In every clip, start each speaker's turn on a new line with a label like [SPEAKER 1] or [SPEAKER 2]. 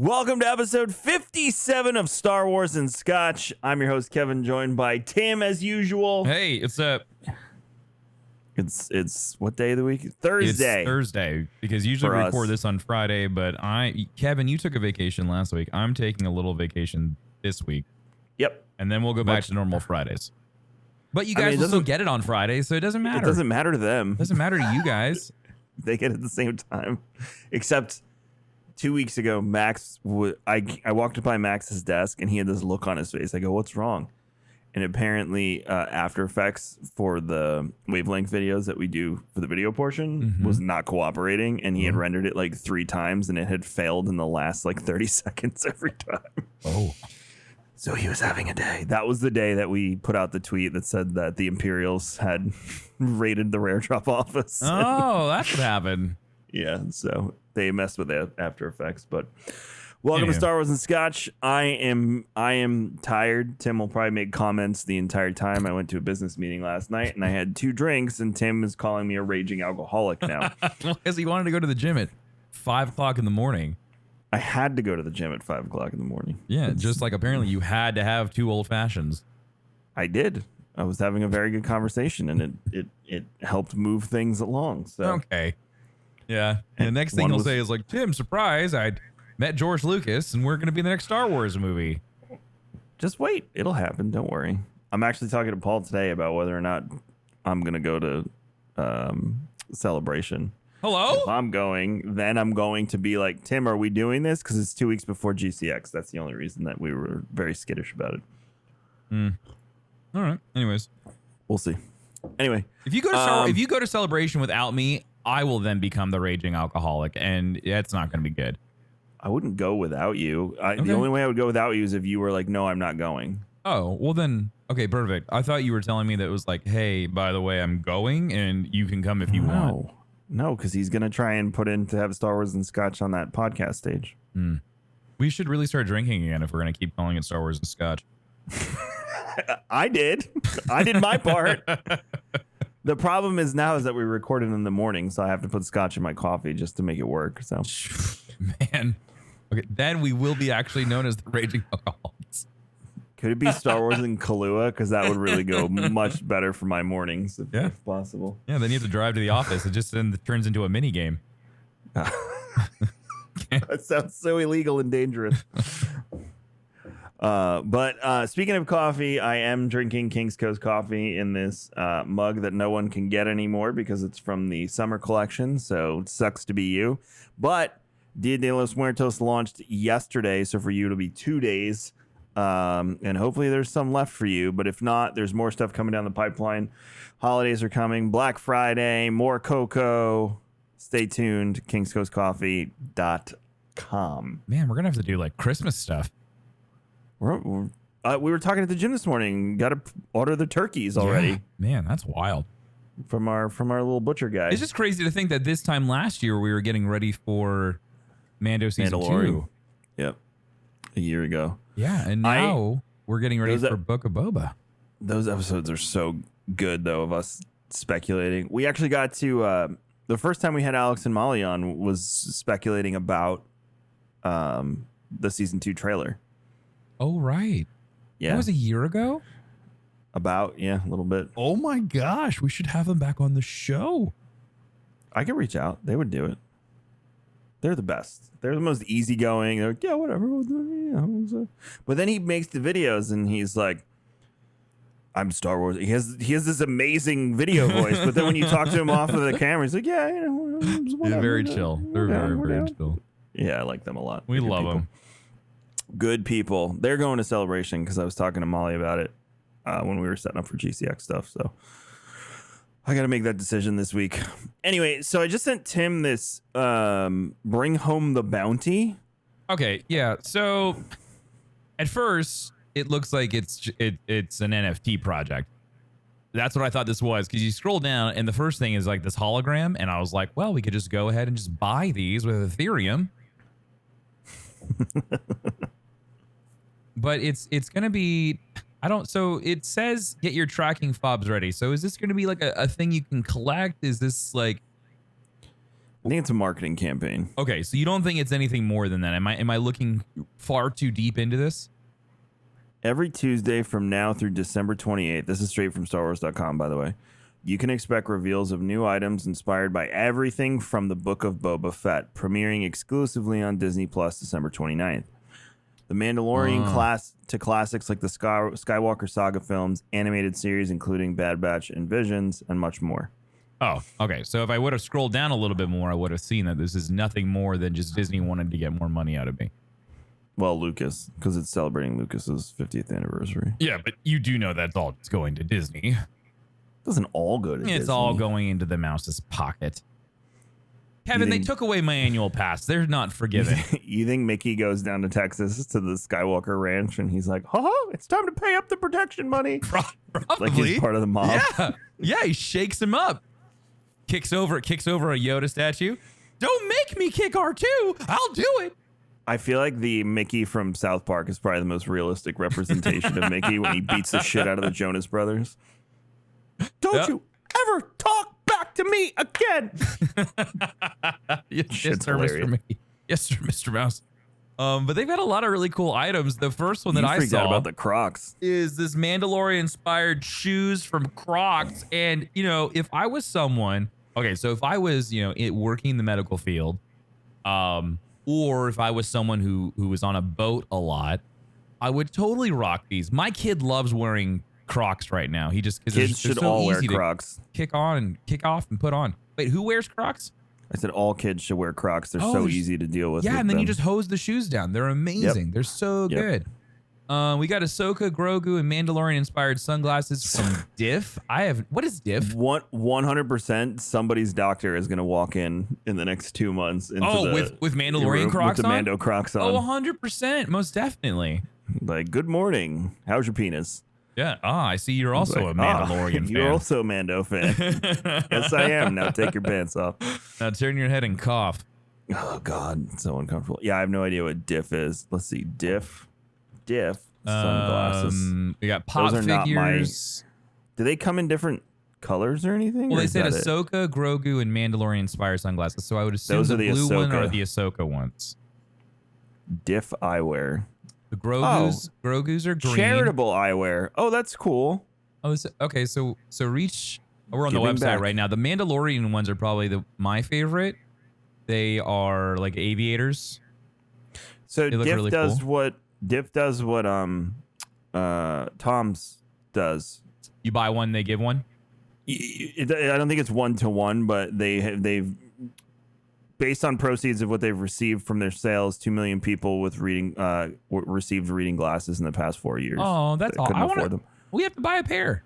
[SPEAKER 1] Welcome to episode 57 of Star Wars and Scotch. I'm your host, Kevin, joined by Tim as usual.
[SPEAKER 2] Hey, it's
[SPEAKER 1] It's what day of the week? Thursday.
[SPEAKER 2] It's Thursday because usually we record this on Friday, but Kevin, you took a vacation last week. I'm taking a little vacation this week.
[SPEAKER 1] Yep.
[SPEAKER 2] And then we'll go back to normal Fridays. But you guys will still get it on Friday, so it doesn't matter.
[SPEAKER 1] It doesn't matter to them.
[SPEAKER 2] It doesn't matter to you guys.
[SPEAKER 1] They get it at the same time. Except 2 weeks ago, I walked by Max's desk and he had this look on his face. I go, "What's wrong?" And apparently After Effects for the wavelength videos that we do for the video portion was not cooperating, and he had rendered it like 3 times and it had failed in the last like 30 seconds every time.
[SPEAKER 2] Oh.
[SPEAKER 1] So he was having a day. That was the day that we put out the tweet that said that the Imperials had raided the Rare Drop office.
[SPEAKER 2] Oh, that's what happened.
[SPEAKER 1] Yeah, so they messed with After Effects, but welcome to Star Wars and Scotch. I am tired. Tim will probably make comments the entire time. I went to a business meeting last night and I had 2 drinks, and Tim is calling me a raging alcoholic now.
[SPEAKER 2] Because he wanted to go to the gym at 5 o'clock in the morning.
[SPEAKER 1] I had to go to the gym at 5 o'clock in the morning.
[SPEAKER 2] Yeah, just like apparently you had to have 2 old fashions.
[SPEAKER 1] I did. I was having a very good conversation, and it helped move things along. So
[SPEAKER 2] okay. Yeah. And the next thing he'll say is like, "Tim, surprise, I met George Lucas and we're going to be in the next Star Wars movie."
[SPEAKER 1] Just wait. It'll happen. Don't worry. I'm actually talking to Paul today about whether or not I'm going to go to Celebration.
[SPEAKER 2] Hello?
[SPEAKER 1] If I'm going, then I'm going to be like, "Tim, are we doing this?" Because it's 2 weeks before GCX. That's the only reason that we were very skittish about it.
[SPEAKER 2] All right. Anyways.
[SPEAKER 1] We'll see. Anyway.
[SPEAKER 2] If you go to Celebration without me, I will then become the raging alcoholic, and it's not going to be good.
[SPEAKER 1] I wouldn't go without you. The only way I would go without you is if you were like, "No, I'm not going."
[SPEAKER 2] Oh, well then, okay, perfect. I thought you were telling me that it was like, "Hey, by the way, I'm going, and you can come if you want."
[SPEAKER 1] No, because he's going to try and put in to have Star Wars and Scotch on that podcast stage.
[SPEAKER 2] We should really start drinking again if we're going to keep calling it Star Wars and Scotch.
[SPEAKER 1] I did my part. The problem is that we recorded in the morning, so I have to put Scotch in my coffee just to make it work. So,
[SPEAKER 2] man, okay, then we will be actually known as the Raging Alcoholics.
[SPEAKER 1] Could it be Star Wars and Kahlua? Because that would really go much better for my mornings, if possible.
[SPEAKER 2] Yeah, then you have to drive to the office. It just then turns into a mini game.
[SPEAKER 1] That sounds so illegal and dangerous. But speaking of coffee, I am drinking King's Coast coffee in this mug that no one can get anymore because it's from the summer collection. So it sucks to be you. But Dia de los Muertos launched yesterday. So for you, it'll be 2 days. And hopefully there's some left for you. But if not, there's more stuff coming down the pipeline. Holidays are coming. Black Friday, more cocoa. Stay tuned. KingsCoastCoffee.com.
[SPEAKER 2] Man, we're going to have to do like Christmas stuff.
[SPEAKER 1] We were talking at the gym this morning. Got to order the turkeys already.
[SPEAKER 2] Yeah, man, that's wild.
[SPEAKER 1] From our little butcher guy.
[SPEAKER 2] It's just crazy to think that this time last year we were getting ready for Mando season 2.
[SPEAKER 1] Yep, a year ago.
[SPEAKER 2] Yeah, and now we're getting ready for Book of Boba.
[SPEAKER 1] Those episodes are so good, though, of us speculating. We actually got to the first time we had Alex and Molly on was speculating about the season 2 trailer.
[SPEAKER 2] Oh, right.
[SPEAKER 1] Yeah.
[SPEAKER 2] That was a year ago?
[SPEAKER 1] A little bit.
[SPEAKER 2] Oh, my gosh. We should have them back on the show.
[SPEAKER 1] I could reach out. They would do it. They're the best. They're the most easygoing. They're like, yeah, whatever. But then he makes the videos and he's like, "I'm Star Wars." He has this amazing video voice. But then when you talk to him off of the camera, he's like, "Yeah, whatever."
[SPEAKER 2] They're very chill. They're very chill.
[SPEAKER 1] Yeah, I like them a lot.
[SPEAKER 2] We love them.
[SPEAKER 1] Good people. They're going to Celebration because I was talking to Molly about it when we were setting up for GCX stuff. So I got to make that decision this week. Anyway, so I just sent Tim this Bring Home the Bounty.
[SPEAKER 2] Okay, yeah. So at first, it looks like it's an NFT project. That's what I thought this was, because you scroll down and the first thing is like this hologram, and I was like, well, we could just go ahead and just buy these with Ethereum. But it's going to be, so it says get your tracking fobs ready. So is this going to be like a thing you can collect? Is this like
[SPEAKER 1] I think it's a marketing campaign.
[SPEAKER 2] Okay, so you don't think it's anything more than that? Am I looking far too deep into this?
[SPEAKER 1] Every Tuesday from now through December 28th, this is straight from StarWars.com, by the way, you can expect reveals of new items inspired by everything from the Book of Boba Fett, premiering exclusively on Disney Plus December 29th. The Mandalorian classics like the Skywalker Saga films, animated series including Bad Batch and Visions, and much more.
[SPEAKER 2] Oh, okay. So if I would have scrolled down a little bit more, I would have seen that this is nothing more than just Disney wanted to get more money out of me.
[SPEAKER 1] Well, Lucas, because it's celebrating Lucas's 50th anniversary.
[SPEAKER 2] Yeah, but you do know that's all it's going to Disney.
[SPEAKER 1] Doesn't all go to Disney.
[SPEAKER 2] It's all going into the mouse's pocket. Kevin, they took away my annual pass. They're not forgiving.
[SPEAKER 1] You think Mickey goes down to Texas to the Skywalker Ranch and he's like, it's time to pay up the protection money.
[SPEAKER 2] Probably.
[SPEAKER 1] Like he's part of the mob.
[SPEAKER 2] Yeah, he shakes him up. Kicks over a Yoda statue. Don't make me kick R2. I'll do it.
[SPEAKER 1] I feel like the Mickey from South Park is probably the most realistic representation of Mickey when he beats the shit out of the Jonas Brothers. Don't you ever talk back to me again.
[SPEAKER 2] Yes, sir, Mr. Mickey. Yes, sir, Mr. Mouse. But they've had a lot of really cool items. The first one that I
[SPEAKER 1] freaked
[SPEAKER 2] saw
[SPEAKER 1] out about the Crocs
[SPEAKER 2] is this Mandalorian-inspired shoes from Crocs. And, if I was someone... Okay, so if I was, working in the medical field, or if I was someone who was on a boat a lot, I would totally rock these. My kid loves wearing Crocs right now. He just
[SPEAKER 1] kids should
[SPEAKER 2] so
[SPEAKER 1] all wear
[SPEAKER 2] easy
[SPEAKER 1] Crocs.
[SPEAKER 2] Kick on and kick off and put on. Wait, who wears Crocs?
[SPEAKER 1] I said all kids should wear Crocs. They're so easy to deal with.
[SPEAKER 2] Yeah, and then
[SPEAKER 1] them.
[SPEAKER 2] you just hose the shoes down. They're amazing. They're so good. We got Ahsoka, Grogu, and Mandalorian-inspired sunglasses from Diff. What is Diff?
[SPEAKER 1] 100% somebody's doctor is going to walk in the next 2 months. Into
[SPEAKER 2] with Mandalorian Crocs
[SPEAKER 1] with the
[SPEAKER 2] on?
[SPEAKER 1] Mando Crocs on.
[SPEAKER 2] Oh, 100%. Most definitely.
[SPEAKER 1] Like, good morning. How's your penis?
[SPEAKER 2] Yeah. I see you're also a Mandalorian fan.
[SPEAKER 1] You're also a Mando fan. Yes, I am. Now take your pants off.
[SPEAKER 2] Now turn your head and cough.
[SPEAKER 1] Oh, God. It's so uncomfortable. Yeah, I have no idea what Diff is. Let's see. Diff. Sunglasses.
[SPEAKER 2] We got pop figures.
[SPEAKER 1] Do they come in different colors or anything?
[SPEAKER 2] Well, they said Ahsoka, Grogu, and Mandalorian-inspired sunglasses. So I would assume the blue one are the Ahsoka ones.
[SPEAKER 1] Diff eyewear.
[SPEAKER 2] The Grogus are green.
[SPEAKER 1] Charitable eyewear. Oh, that's cool.
[SPEAKER 2] Oh, okay. So reach. We're on the website right now. The Mandalorian ones are probably my favorite. They are like aviators.
[SPEAKER 1] So Diff
[SPEAKER 2] really
[SPEAKER 1] does
[SPEAKER 2] cool.
[SPEAKER 1] Diff does what Tom's does.
[SPEAKER 2] You buy one, they give one.
[SPEAKER 1] I don't think it's 1-to-1, but they've based on proceeds of what they've received from their sales, 2 million people with received reading glasses in the past 4 years.
[SPEAKER 2] Oh, that's all.
[SPEAKER 1] Couldn't afford them.
[SPEAKER 2] We have to buy a pair.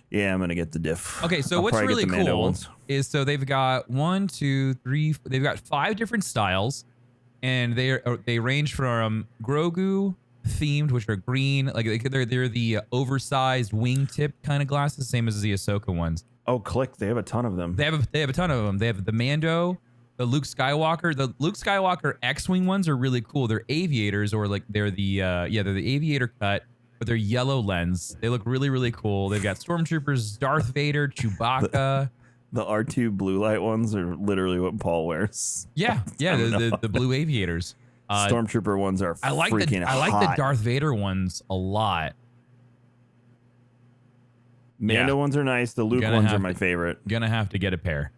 [SPEAKER 1] Yeah, I'm gonna get the Diff.
[SPEAKER 2] Okay, so what's really cool is they've got 1, 2, 3. They've got 5 different styles, and they range from Grogu themed, which are green, like they're the oversized wingtip kind of glasses, same as the Ahsoka ones.
[SPEAKER 1] Oh, click! They have a ton of them.
[SPEAKER 2] They have a ton of them. They have the Mando, the Luke Skywalker. The Luke Skywalker X-wing ones are really cool. They're aviators, or like they're the aviator cut, but they're yellow lens. They look really, really cool. They've got stormtroopers, Darth Vader, Chewbacca.
[SPEAKER 1] The R2 blue light ones are literally what Paul wears.
[SPEAKER 2] Yeah, the blue aviators.
[SPEAKER 1] Stormtrooper ones are freaking hot.
[SPEAKER 2] I like the Darth Vader ones a lot.
[SPEAKER 1] Mando ones are nice. The Luke ones are my favorite.
[SPEAKER 2] Gonna have to get a pair.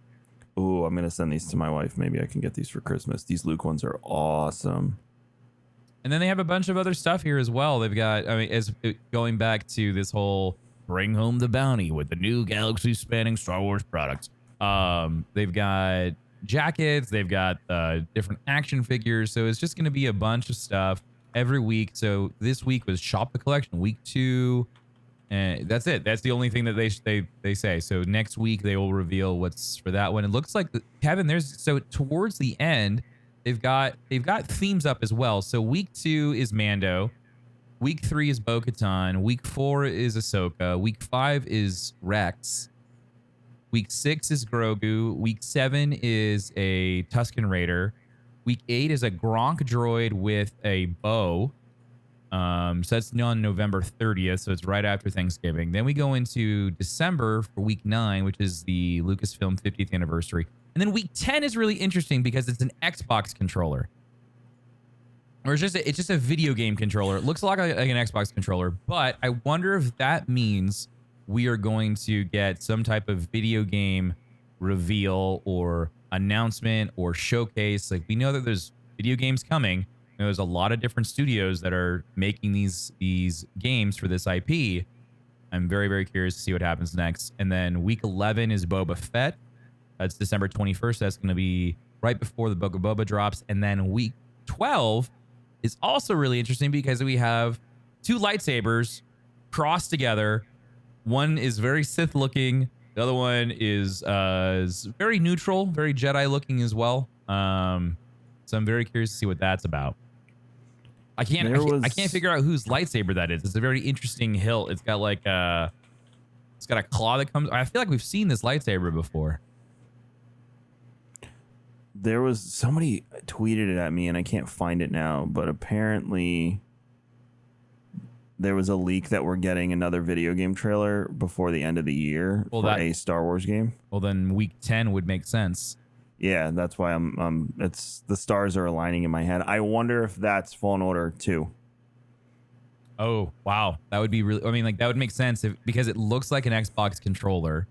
[SPEAKER 1] Ooh, I'm gonna send these to my wife. Maybe I can get these for Christmas. These Luke ones are awesome.
[SPEAKER 2] And then they have a bunch of other stuff here as well. They've got, going back to this whole bring home the bounty with the new galaxy-spanning Star Wars products. They've got jackets. They've got different action figures. So it's just going to be a bunch of stuff every week. So this week was Shop the Collection. Week 2, and that's it. That's the only thing that they say. So next week they will reveal what's for that one. It looks like Kevin. So towards the end, they've got themes up as well. So week 2 is Mando. Week 3 is Bo-Katan. Week 4 is Ahsoka. Week 5 is Rex. Week 6 is Grogu. Week 7 is a Tusken Raider. Week 8 is a Gronk droid with a bow. So that's on November 30th. So it's right after Thanksgiving. Then we go into December for week 9, which is the Lucasfilm 50th anniversary. And then week 10 is really interesting because it's an Xbox controller. Or it's just a video game controller. It looks a lot like an Xbox controller, but I wonder if that means we are going to get some type of video game reveal or announcement or showcase. Like, we know that there's video games coming. You know, there's a lot of different studios that are making these games for this IP. I'm very, very curious to see what happens next. And then week 11 is Boba Fett. That's December 21st. That's going to be right before the Book of Boba drops. And then week 12 is also really interesting because we have two lightsabers crossed together. One is very Sith looking. The other one is very neutral, very Jedi looking as well. So I'm very curious to see what that's about. I can't figure out whose lightsaber that is. It's a very interesting hilt. It's got like it's got a claw that comes. I feel like we've seen this lightsaber before.
[SPEAKER 1] There was somebody tweeted it at me and I can't find it now, but apparently there was a leak that we're getting another video game trailer before the end of the year for a Star Wars game.
[SPEAKER 2] Well, then week 10 would make sense.
[SPEAKER 1] Yeah, that's why it's the stars are aligning in my head. I wonder if that's Fallen Order 2.
[SPEAKER 2] Oh, wow. That would be really, I mean, like, that would make sense because it looks like an Xbox controller.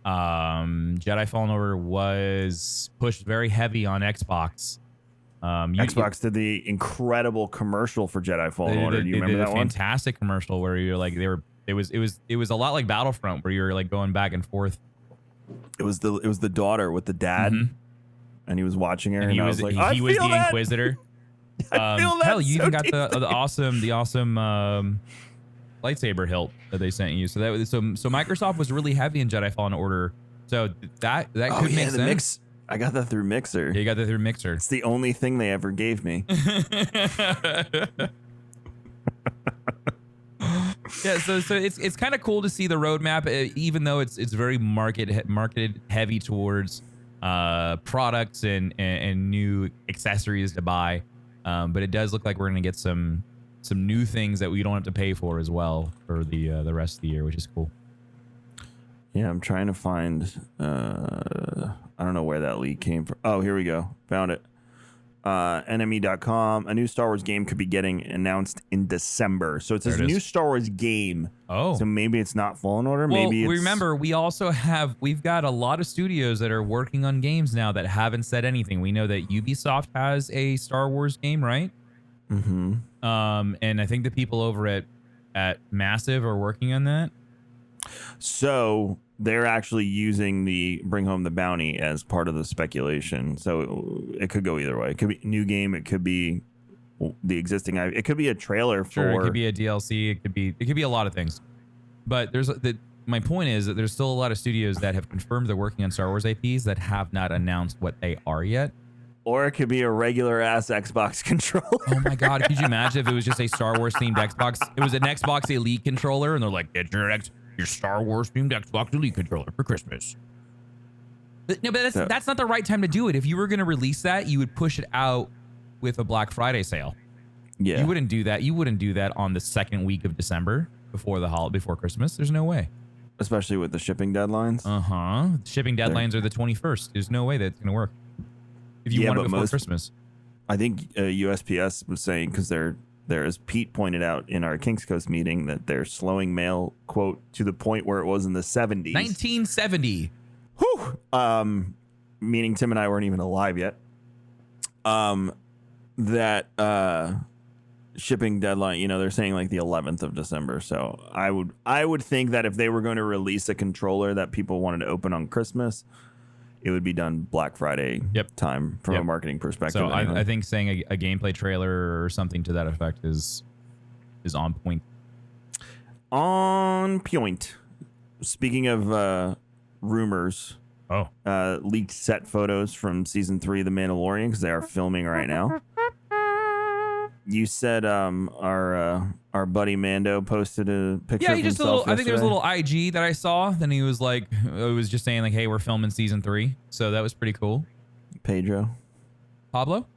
[SPEAKER 2] Jedi Fallen Order was pushed very heavy on Xbox.
[SPEAKER 1] Xbox did the incredible commercial for Jedi Fallen Order. Do you remember that one?
[SPEAKER 2] Fantastic commercial where you're like, it was a lot like Battlefront where you're like going back and forth.
[SPEAKER 1] It was the daughter with the dad, and he was watching her, and
[SPEAKER 2] he was
[SPEAKER 1] like,
[SPEAKER 2] he was the Inquisitor.
[SPEAKER 1] I feel that.
[SPEAKER 2] Hell, you
[SPEAKER 1] so
[SPEAKER 2] even got
[SPEAKER 1] deeply.
[SPEAKER 2] the awesome lightsaber hilt that they sent you. So Microsoft was really heavy in Jedi Fallen Order. So that could make sense.
[SPEAKER 1] I got that through Mixer.
[SPEAKER 2] Yeah, you got that through Mixer.
[SPEAKER 1] It's the only thing they ever gave me.
[SPEAKER 2] Yeah, so it's kind of cool to see the roadmap, even though it's very marketed heavy towards products and new accessories to buy. But it does look like we're gonna get some new things that we don't have to pay for as well for the rest of the year, which is cool.
[SPEAKER 1] Yeah, I'm trying to find. I don't know where that leak came from. Oh, here we go. Found it. NME.com. A new Star Wars game could be getting announced in December. So it says new Star Wars game.
[SPEAKER 2] Oh.
[SPEAKER 1] So maybe it's not Fallen Order.
[SPEAKER 2] Well,
[SPEAKER 1] maybe it's...
[SPEAKER 2] remember, we've got a lot of studios that are working on games now that haven't said anything. We know that Ubisoft has a Star Wars game, right?
[SPEAKER 1] Mm-hmm.
[SPEAKER 2] And I think the people over at Massive are working on that.
[SPEAKER 1] So they're actually using the Bring Home the Bounty as part of the speculation. So it could go either way. It could be a new game. It could be the existing. It could be a trailer for.
[SPEAKER 2] Sure, it could be a DLC. It could be a lot of things. But my point is that there's still a lot of studios that have confirmed they're working on Star Wars IPs that have not announced what they are yet.
[SPEAKER 1] Or it could be a regular ass Xbox controller.
[SPEAKER 2] Oh my God. Could you imagine if it was just a Star Wars themed Xbox? It was an Xbox Elite controller and they're like, get your Star Wars themed Xbox Elite controller for Christmas. But that's not the right time to do it. If you were going to release that, you would push it out with a Black Friday sale.
[SPEAKER 1] Yeah.
[SPEAKER 2] You wouldn't do that. You wouldn't do that on the second week of December before Christmas. There's no way.
[SPEAKER 1] Especially with the shipping deadlines.
[SPEAKER 2] Shipping deadlines are the 21st. There's no way that's going to work. If you want it before Christmas.
[SPEAKER 1] I think USPS was saying, because they're, as Pete pointed out in our Kings Coast meeting, that they're slowing mail, quote, to the point where it was in the 70s.
[SPEAKER 2] 1970.
[SPEAKER 1] Whew. Meaning Tim and I weren't even alive yet. That shipping deadline, they're saying like the 11th of December. So I would think that if they were going to release a controller that people wanted to open on Christmas, it would be done Black Friday time from a marketing perspective.
[SPEAKER 2] So I think saying a gameplay trailer or something to that effect is on point.
[SPEAKER 1] On point. Speaking of rumors, leaked set photos from season 3 of The Mandalorian, because they are filming right now. You said our buddy Mando posted a picture of himself
[SPEAKER 2] I think there was a little IG that I saw. Then he was like, it was just saying like, hey, we're filming season 3. So that was pretty cool.
[SPEAKER 1] Pablo.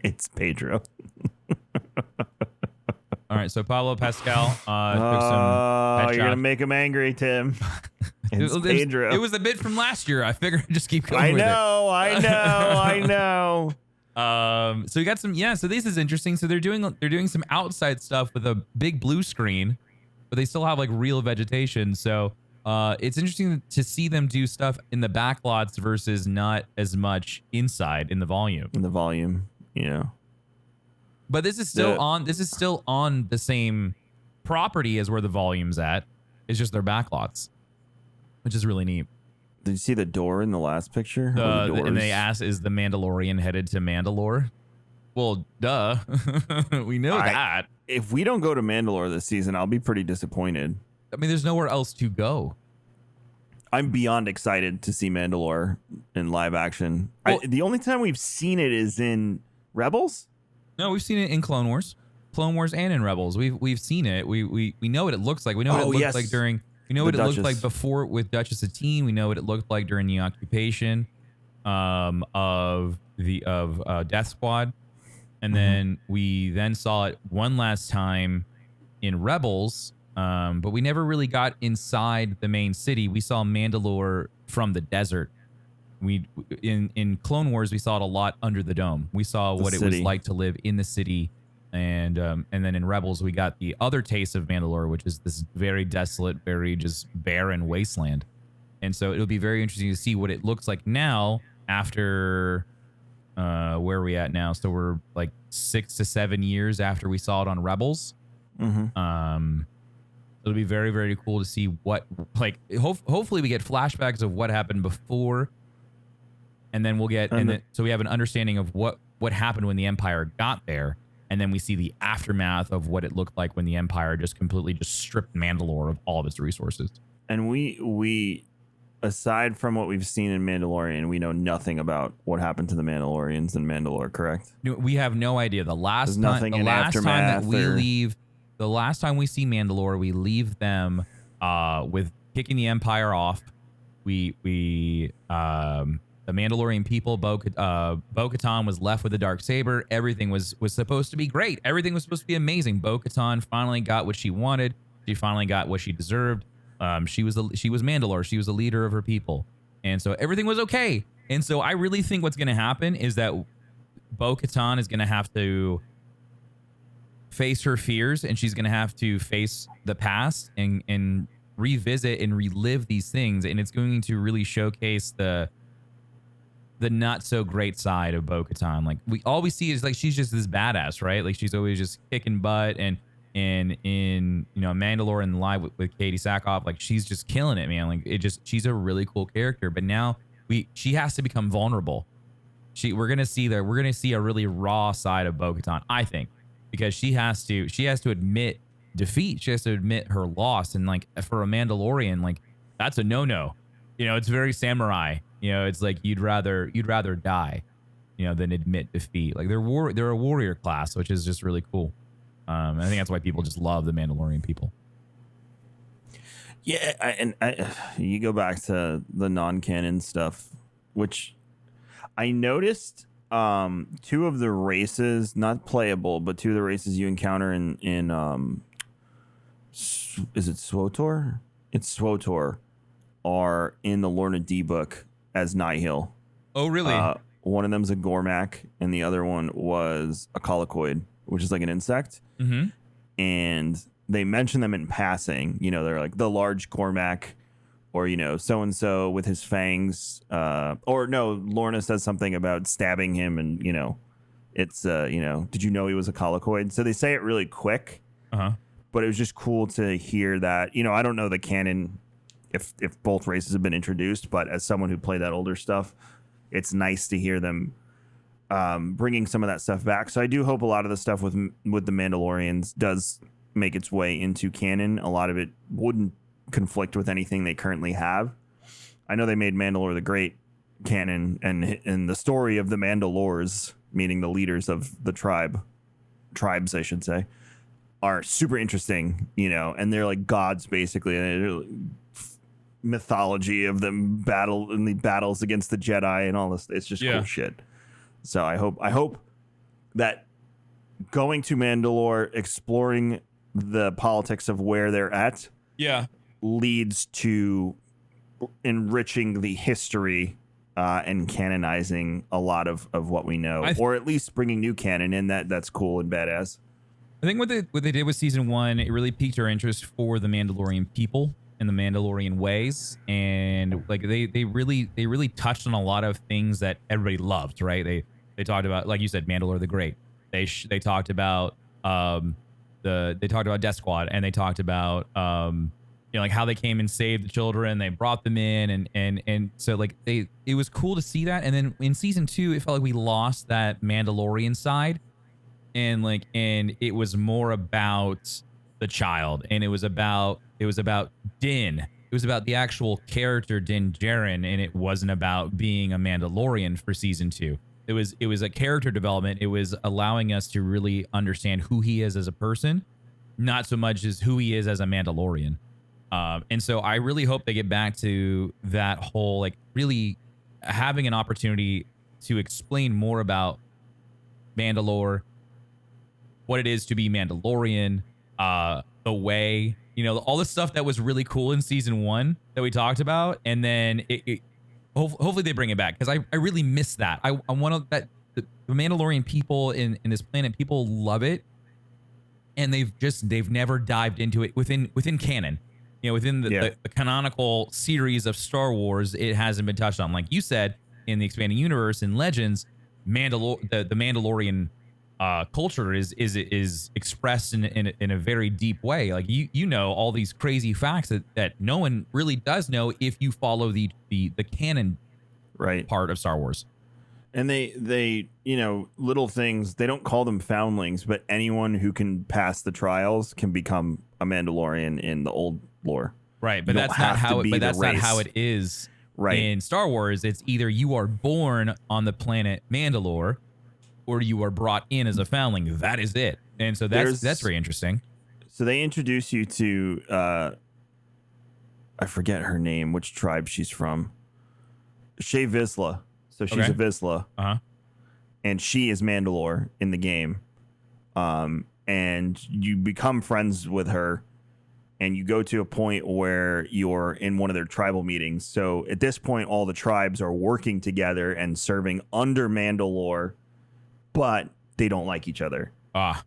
[SPEAKER 1] It's Pedro.
[SPEAKER 2] All right, so Pablo Pascal took some headshots.
[SPEAKER 1] You're gonna make him angry, Tim. It's Pedro.
[SPEAKER 2] It was a bit from last year. I figured I'd just keep going with it.
[SPEAKER 1] I know.
[SPEAKER 2] So we got some, so this is interesting. So they're doing some outside stuff with a big blue screen, but they still have like real vegetation. So it's interesting to see them do stuff in the back lots versus not as much inside in the volume.
[SPEAKER 1] Yeah.
[SPEAKER 2] But this is still on the same property as where the volume's at. It's just their back lots, which is really neat.
[SPEAKER 1] Did you see the door in the last picture?
[SPEAKER 2] And they asked, is the Mandalorian headed to Mandalore? Well, duh. We know that.
[SPEAKER 1] If we don't go to Mandalore this season, I'll be pretty disappointed.
[SPEAKER 2] I mean, there's nowhere else to go.
[SPEAKER 1] I'm beyond excited to see Mandalore in live action.
[SPEAKER 2] Well,
[SPEAKER 1] the only time we've seen it is in Rebels.
[SPEAKER 2] No, we've seen it in Clone Wars and in Rebels. We've seen it. We know what it looks like. We know what it looked like during. We know what it looked like before with Duchess Satine. We know what it looked like during the occupation of Death Squad, and then we saw it one last time in Rebels, but we never really got inside the main city. We saw Mandalore from the desert. In Clone Wars we saw it a lot under the dome. We saw what it was like to live in the city. And then in Rebels, we got the other taste of Mandalore, which is this very desolate, very just barren wasteland. And so it'll be very interesting to see what it looks like now after, where are we at now? So we're like 6 to 7 years after we saw it on Rebels. Mm-hmm. It'll be very, very cool to see what, like, hopefully we get flashbacks of what happened before. And then we'll get, so we have an understanding of what happened when the Empire got there. And then we see the aftermath of what it looked like when the Empire just completely stripped Mandalore of all of its resources.
[SPEAKER 1] And we aside from what we've seen in Mandalorian, we know nothing about what happened to the Mandalorians in Mandalore, correct?
[SPEAKER 2] We have no idea. The last time that the last time we see Mandalore, we leave them with kicking the Empire off. The Mandalorian people, Bo-Katan was left with the Darksaber. Everything was supposed to be great. Everything was supposed to be amazing. Bo-Katan finally got what she wanted. She finally got what she deserved. She was Mandalore. She was the leader of her people. And so everything was okay. And so I really think what's going to happen is that Bo-Katan is going to have to face her fears, and she's going to have to face the past and revisit and relive these things. And it's going to really showcase the not so great side of Bo-Katan. Like all we see is like she's just this badass, right? Like she's always just kicking butt, and in Mandalore and Live with Katie Sackhoff, like she's just killing it, man. Like she's a really cool character. But now she has to become vulnerable. We're gonna see a really raw side of Bo-Katan, I think, because she has to admit defeat. She has to admit her loss, and like for a Mandalorian, like that's a no. It's very samurai. It's like you'd rather die, than admit defeat. Like they're a warrior class, which is just really cool. I think that's why people just love the Mandalorian people.
[SPEAKER 1] Yeah, you go back to the non-canon stuff, which I noticed. Two of the races, not playable, but two of the races you encounter in is it SWTOR? It's SWTOR. Are in the Lorna D book as Nihil.
[SPEAKER 2] Oh, really?
[SPEAKER 1] One of them's a Gormak, and the other one was a Colicoid, which is like an insect.
[SPEAKER 2] Mm-hmm.
[SPEAKER 1] And they mention them in passing. They're like the large Gormak, or so and so with his fangs. Or no, Lorna says something about stabbing him, and it's did you know he was a Colicoid? So they say it really quick. But it was just cool to hear that. I don't know the canon. If both races have been introduced, but as someone who played that older stuff, it's nice to hear them bringing some of that stuff back. So I do hope a lot of the stuff with the Mandalorians does make its way into canon. A lot of it wouldn't conflict with anything they currently have. I know they made Mandalore the Great canon, and the story of the Mandalores, meaning the leaders of the tribes, I should say, are super interesting, and they're like gods basically, and mythology of them in the battles against the Jedi and all this. It's just cool shit. So I hope that going to Mandalore, exploring the politics of where they're at, leads to enriching the history and canonizing a lot of what we know, or at least bringing new canon in. That's cool and badass.
[SPEAKER 2] I think what they did with season 1, it really piqued our interest for the Mandalorian people and the Mandalorian ways, and like they really touched on a lot of things that everybody loved, right? They talked about, like you said, Mandalore the Great. They talked about they talked about Death Squad, and they talked about like how they came and saved the children. They brought them in, and so like it was cool to see that. And then in season 2, it felt like we lost that Mandalorian side, and it was more about the child, and it was about Din. It was about the actual character Din Djarin, and it wasn't about being a Mandalorian for season 2. It was a character development. It was allowing us to really understand who he is as a person, not so much as who he is as a Mandalorian. And so I really hope they get back to that whole, like, really having an opportunity to explain more about Mandalore, what it is to be Mandalorian, the way, all the stuff that was really cool in season 1 that we talked about. And then hopefully they bring it back, because I really miss that. I want that the Mandalorian people in this planet, people love it, and they've never dived into it within canon. Within the canonical series of Star Wars, it hasn't been touched on. Like you said, in the expanding universe, in Legends, the Mandalorian culture is expressed in a very deep way. Like all these crazy facts that no one really does know if you follow the canon part of Star Wars.
[SPEAKER 1] And they little things, they don't call them foundlings, but anyone who can pass the trials can become a Mandalorian in the old lore.
[SPEAKER 2] Right, but that's not how it is in Star Wars. It's either you are born on the planet Mandalore, or you are brought in as a foundling. That is it. And so that's very interesting.
[SPEAKER 1] So they introduce you to I forget her name, which tribe she's from. Shea Vizsla. So she's a Vizsla.
[SPEAKER 2] Uh-huh.
[SPEAKER 1] And she is Mandalore in the game. And you become friends with her, and you go to a point where you're in one of their tribal meetings. So at this point, all the tribes are working together and serving under Mandalore, but they don't like each other.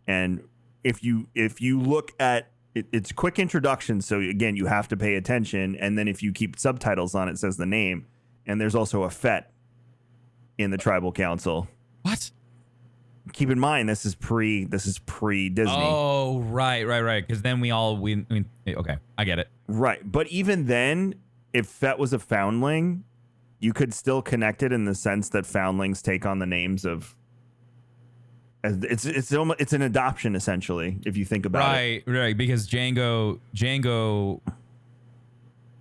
[SPEAKER 1] And if you look at it, it's a quick introduction. So again, you have to pay attention. And then if you keep subtitles on, it says the name. And there's also a Fett in the tribal council.
[SPEAKER 2] What?
[SPEAKER 1] Keep in mind, this is pre Disney.
[SPEAKER 2] Oh, right. Because then we okay, I get it.
[SPEAKER 1] Right, but even then, if Fett was a foundling, you could still connect it in the sense that foundlings take on the names of. It's an adoption essentially, if you think about it.
[SPEAKER 2] Right. Because Django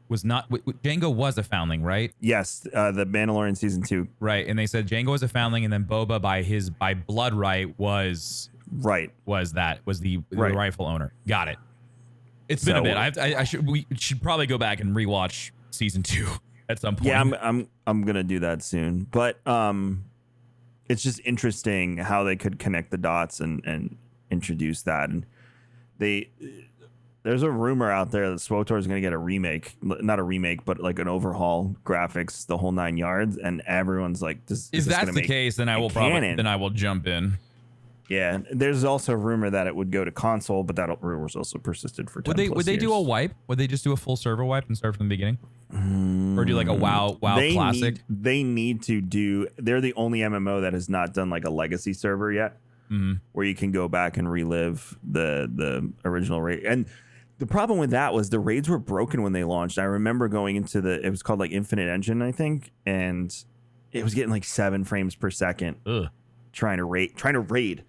[SPEAKER 2] was not. Django was a foundling, right?
[SPEAKER 1] Yes, the Mandalorian season 2.
[SPEAKER 2] Right, and they said Django was a foundling, and then Boba by blood right was the rightful owner. Got it. It's been a bit. We should probably go back and rewatch season 2 at some point.
[SPEAKER 1] Yeah, I'm gonna do that soon. But it's just interesting how they could connect the dots and introduce that. And there's a rumor out there that SWTOR is going to get a remake, not a remake, but like an overhaul, graphics, the whole 9 yards. And everyone's like,
[SPEAKER 2] if that's the case, then I will jump in.
[SPEAKER 1] Yeah. There's also a rumor that it would go to console, but that rumor's also persisted for 10 plus
[SPEAKER 2] Would they
[SPEAKER 1] years.
[SPEAKER 2] do a wipe? Would they just do a full server wipe and start from the beginning? Or do like a WoW classic?
[SPEAKER 1] They need to do. They're the only MMO that has not done like a legacy server yet, where you can go back and relive the original raid. And the problem with that was the raids were broken when they launched. I remember going into it was called like Infinite Engine, I think, and it was getting like 7 frames per second. Trying to raid.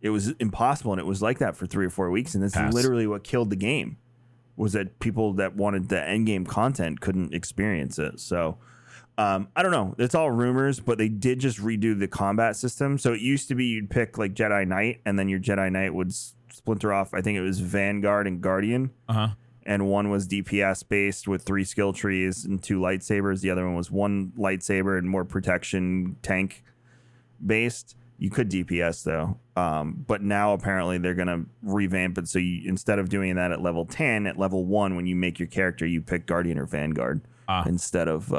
[SPEAKER 1] It was impossible, and it was like that for 3 or 4 weeks. And this is literally what killed the game. Was that people that wanted the end game content couldn't experience it. So I don't know. It's all rumors, but they did just redo the combat system. So it used to be you'd pick like Jedi Knight, and then your Jedi Knight would splinter off. I think it was Vanguard and Guardian. And one was DPS based with 3 skill trees and 2 lightsabers. The other one was 1 lightsaber and more protection tank based. You could DPS though. But now apparently they're going to revamp it. So instead of doing that at level 10, at level 1, when you make your character, you pick Guardian or Vanguard. instead of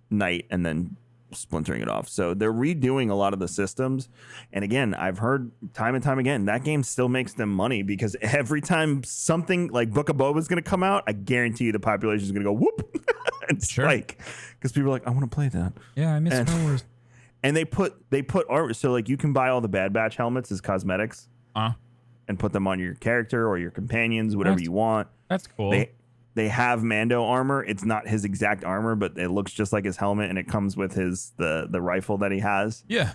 [SPEAKER 1] night and then splintering it off. So they're redoing a lot of the systems. And again, I've heard time and time again, that game still makes them money because every time something like Book of Boba is going to come out, I guarantee you the population is going to go whoop and spike because people are like, I want to play that.
[SPEAKER 2] Yeah, I miss Star Wars.
[SPEAKER 1] And they put art. So like you can buy all the Bad Batch helmets as cosmetics and put them on your character or your companions, whatever you want.
[SPEAKER 2] That's cool.
[SPEAKER 1] They have Mando armor. It's not his exact armor, but it looks just like his helmet, and it comes with the rifle that he has.
[SPEAKER 2] Yeah.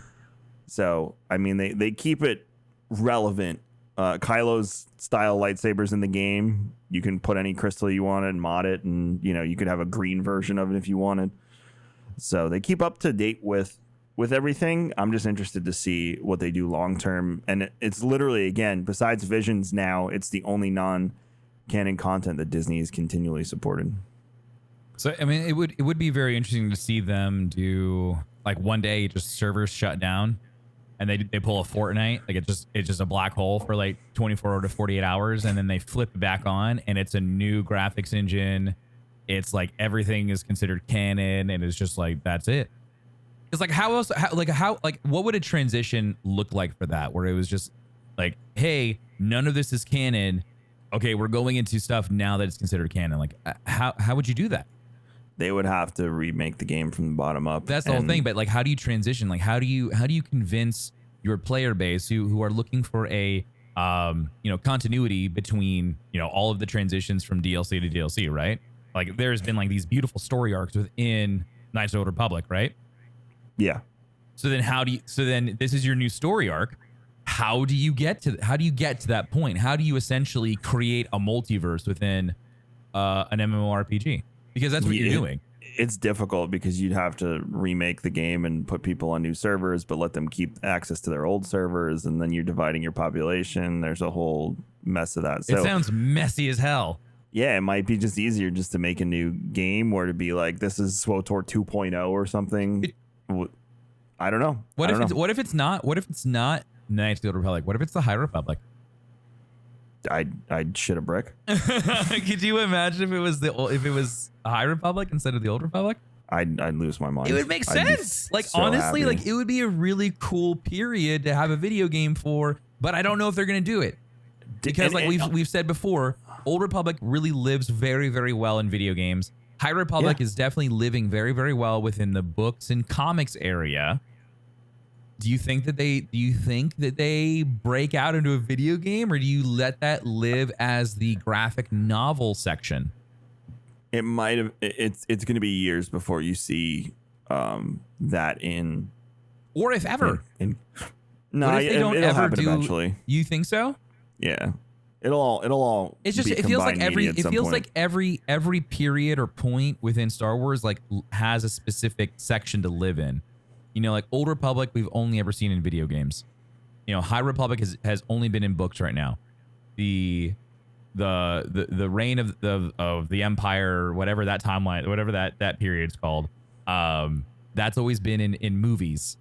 [SPEAKER 1] So, I mean, they keep it relevant. Kylo's style lightsabers in the game, you can put any crystal you wanted and mod it, and, you know, you could have a green version of it if you wanted. So they keep up to date with everything. I'm just interested to see what they do long term. And it's literally, again, besides Visions now, it's the only non-canon content that Disney has continually supported.
[SPEAKER 2] So I mean, it would be very interesting to see them do like one day just servers shut down and they pull a Fortnite, like it's just a black hole for like 24 to 48 hours, and then they flip it back on and it's a new graphics engine. It's like everything is considered canon and it's just like that's it. It's like how what would a transition look like for that, where it was just like, hey, none of this is canon. Okay, we're going into stuff now that it's considered canon. Like, how would you do that?
[SPEAKER 1] They would have to remake the game from the bottom up.
[SPEAKER 2] That's the whole thing. But like, how do you transition? Like, how do you convince your player base who are looking for a continuity between all of the transitions from DLC to DLC, right? Like, there's been like these beautiful story arcs within Knights of the Old Republic, right?
[SPEAKER 1] Yeah.
[SPEAKER 2] So then this is your new story arc. How do you get to that point? How do you essentially create a multiverse within an MMORPG? Because that's what you're doing.
[SPEAKER 1] It's difficult because you'd have to remake the game and put people on new servers, but let them keep access to their old servers, and then you're dividing your population. There's a whole mess of that. So
[SPEAKER 2] it sounds messy as hell.
[SPEAKER 1] Yeah, it might be just easier just to make a new game, or to be like, this is SWTOR 2.0 or something. I don't know.
[SPEAKER 2] What if it's not Knights of the Old Republic? What if it's the High Republic?
[SPEAKER 1] I'd shit a brick.
[SPEAKER 2] Could you imagine if it was a High Republic instead of the Old Republic?
[SPEAKER 1] I'd lose my mind.
[SPEAKER 2] It would make sense. Like, so honestly, happy. Like, it would be a really cool period to have a video game for, but I don't know if they're going to do it. Because we've said before, Old Republic really lives very, very well in video games. High Republic is definitely living very, very well within the books and comics area. Do you think that they break out into a video game, or do you let that live as the graphic novel section?
[SPEAKER 1] It might have. It's going to be years before you see that in,
[SPEAKER 2] or if ever.
[SPEAKER 1] No, it'll happen eventually.
[SPEAKER 2] You think so?
[SPEAKER 1] Yeah, it'll all.
[SPEAKER 2] It's just, it feels like every period or point within Star Wars like has a specific section to live in. Like Old Republic, we've only ever seen in video games. High Republic has only been in books right now. The reign of the Empire, whatever that timeline, whatever that period's called, that's always been in movies.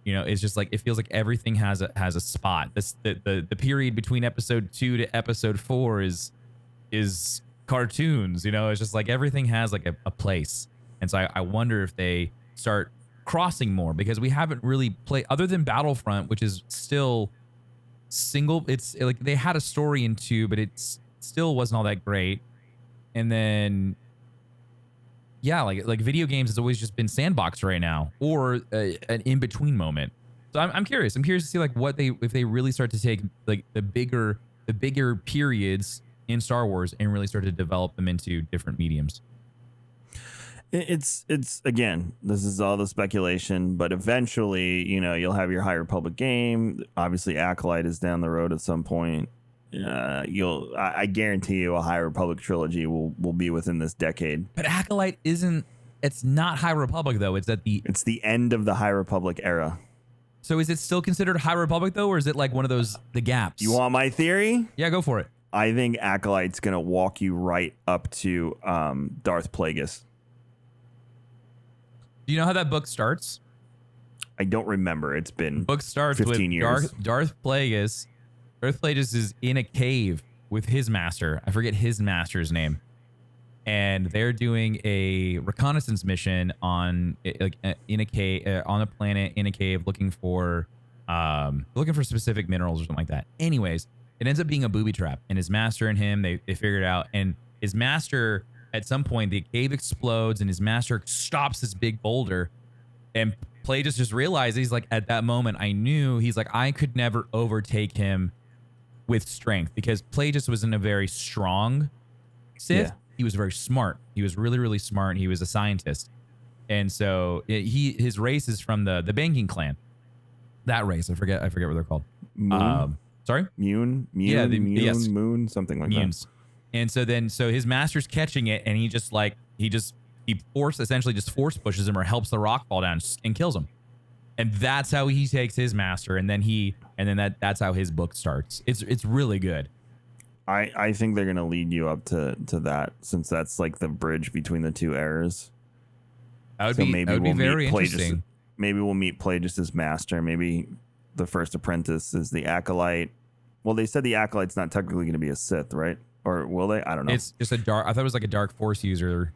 [SPEAKER 2] It's just like, it feels like everything has a spot. The period between episode 2 to episode 4 is cartoons. It's just like everything has like a place. And so I wonder if they start crossing more, because we haven't really played, other than Battlefront, which is still single. It's like they had a story in 2, but it still wasn't all that great. And then like video games has always just been sandbox right now, or an in-between moment. So I'm curious to see like if they really start to take like the bigger periods in Star Wars and really start to develop them into different mediums.
[SPEAKER 1] It's again, this is all the speculation, but eventually, you'll have your High Republic game. Obviously, Acolyte is down the road at some point. I guarantee you a High Republic trilogy will be within this decade.
[SPEAKER 2] But Acolyte it's not High Republic though. It's
[SPEAKER 1] the end of the High Republic era.
[SPEAKER 2] So is it still considered High Republic though, or is it like one of the gaps?
[SPEAKER 1] You want my theory?
[SPEAKER 2] Yeah, go for it.
[SPEAKER 1] I think Acolyte's gonna walk you right up to Darth Plagueis.
[SPEAKER 2] Do you know how that book starts?
[SPEAKER 1] I don't remember. It's been
[SPEAKER 2] book starts
[SPEAKER 1] 15
[SPEAKER 2] with
[SPEAKER 1] years.
[SPEAKER 2] Darth Plagueis. Darth Plagueis is in a cave with his master. I forget his master's name. and they're doing a reconnaissance mission on in a cave on a planet in a cave looking for specific minerals or something like that. Anyways, it ends up being a booby trap, and his master and him they figure it out, and his master at some point the cave explodes and his master stops this big boulder, and Plagueis just realized he's like, at that moment I knew, he's like, I could never overtake him with strength, because Plagueis wasn't a very strong Sith.
[SPEAKER 1] Yeah.
[SPEAKER 2] He was very smart. He was really, really smart. He was a scientist. And so his race is from the banking clan. That race, I forget what they're called.
[SPEAKER 1] Moon?
[SPEAKER 2] Sorry?
[SPEAKER 1] Mune,
[SPEAKER 2] Yeah, yes.
[SPEAKER 1] Moon, something like
[SPEAKER 2] Munes. And so his master's catching it, and he essentially just force pushes him or helps the rock fall down and kills him. And that's how he takes his master, and then that's how his book starts. It's really good.
[SPEAKER 1] I think they're gonna lead you up to that, since that's like the bridge between the two eras.
[SPEAKER 2] That would be very interesting.
[SPEAKER 1] Maybe we'll meet Plagueis' master. Maybe the first apprentice is the acolyte. Well, they said the acolyte's not technically going to be a Sith, right? Or will they? I don't know.
[SPEAKER 2] It's just I thought it was like a dark force user.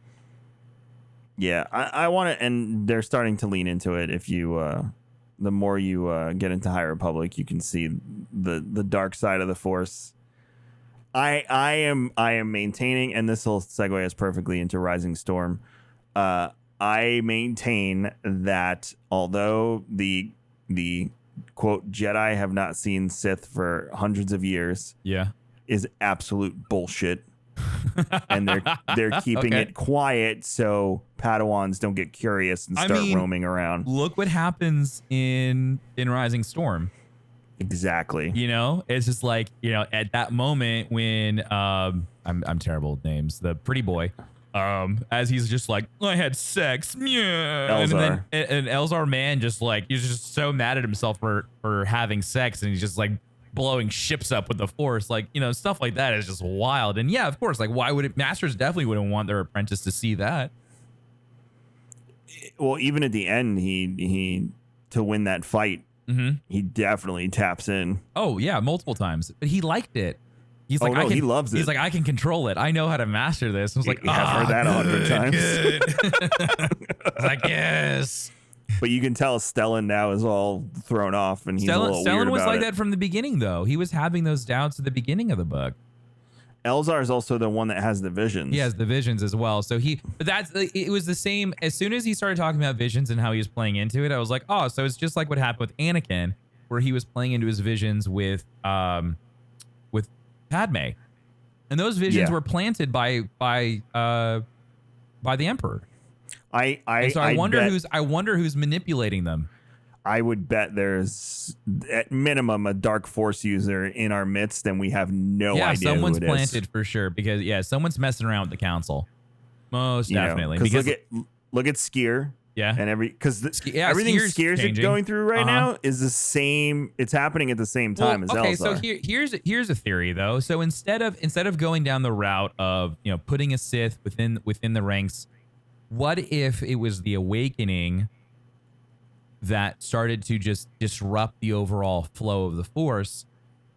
[SPEAKER 1] Yeah, I want to, and they're starting to lean into it. If you, the more you get into High Republic, you can see the dark side of the Force. I am maintaining, and this will segue us perfectly into Rising Storm. I maintain that although the quote Jedi have not seen Sith for hundreds of years, is absolute bullshit. And they're keeping it quiet so Padawans don't get curious and start roaming around.
[SPEAKER 2] Look what happens in Rising Storm.
[SPEAKER 1] Exactly.
[SPEAKER 2] It's just like, at that moment when I'm terrible with names, the pretty boy, as he's just like, I had sex, yeah,
[SPEAKER 1] Elzar.
[SPEAKER 2] and Elzar man just like, he's just so mad at himself for having sex, and he's just like blowing ships up with the Force, like, stuff like that is just wild. And yeah, of course, like, why would it? Masters definitely wouldn't want their apprentice to see that.
[SPEAKER 1] Well, even at the end, he to win that fight, he definitely taps in.
[SPEAKER 2] Oh yeah, multiple times, but he liked it. He's like,
[SPEAKER 1] he loves it.
[SPEAKER 2] He's like, I can control it. I know how to master this. I was like,
[SPEAKER 1] I've heard that 100 times.
[SPEAKER 2] I was like, yes.
[SPEAKER 1] But you can tell Stellan now is all thrown off, and he's a little weird about it.
[SPEAKER 2] Stellan was like that from the beginning, though. He was having those doubts at the beginning of the book.
[SPEAKER 1] Elzar is also the one that has the visions.
[SPEAKER 2] He has the visions as well. So it was the same. As soon as he started talking about visions and how he was playing into it, I was like, oh, so it's just like what happened with Anakin, where he was playing into his visions with Padme, and those visions were planted by the Emperor. I wonder who's manipulating them.
[SPEAKER 1] I would bet there's at minimum a dark Force user in our midst, and we have no idea.
[SPEAKER 2] Someone's
[SPEAKER 1] who it
[SPEAKER 2] planted
[SPEAKER 1] is.
[SPEAKER 2] For sure, because someone's messing around with the council, most definitely.
[SPEAKER 1] Because look at Skier.
[SPEAKER 2] Yeah,
[SPEAKER 1] and everything Skier's going through right now is the same. It's happening at the same time as Elzar.
[SPEAKER 2] So here's a theory though. So instead of going down the route of putting a Sith within the ranks, what if it was the awakening that started to just disrupt the overall flow of the Force,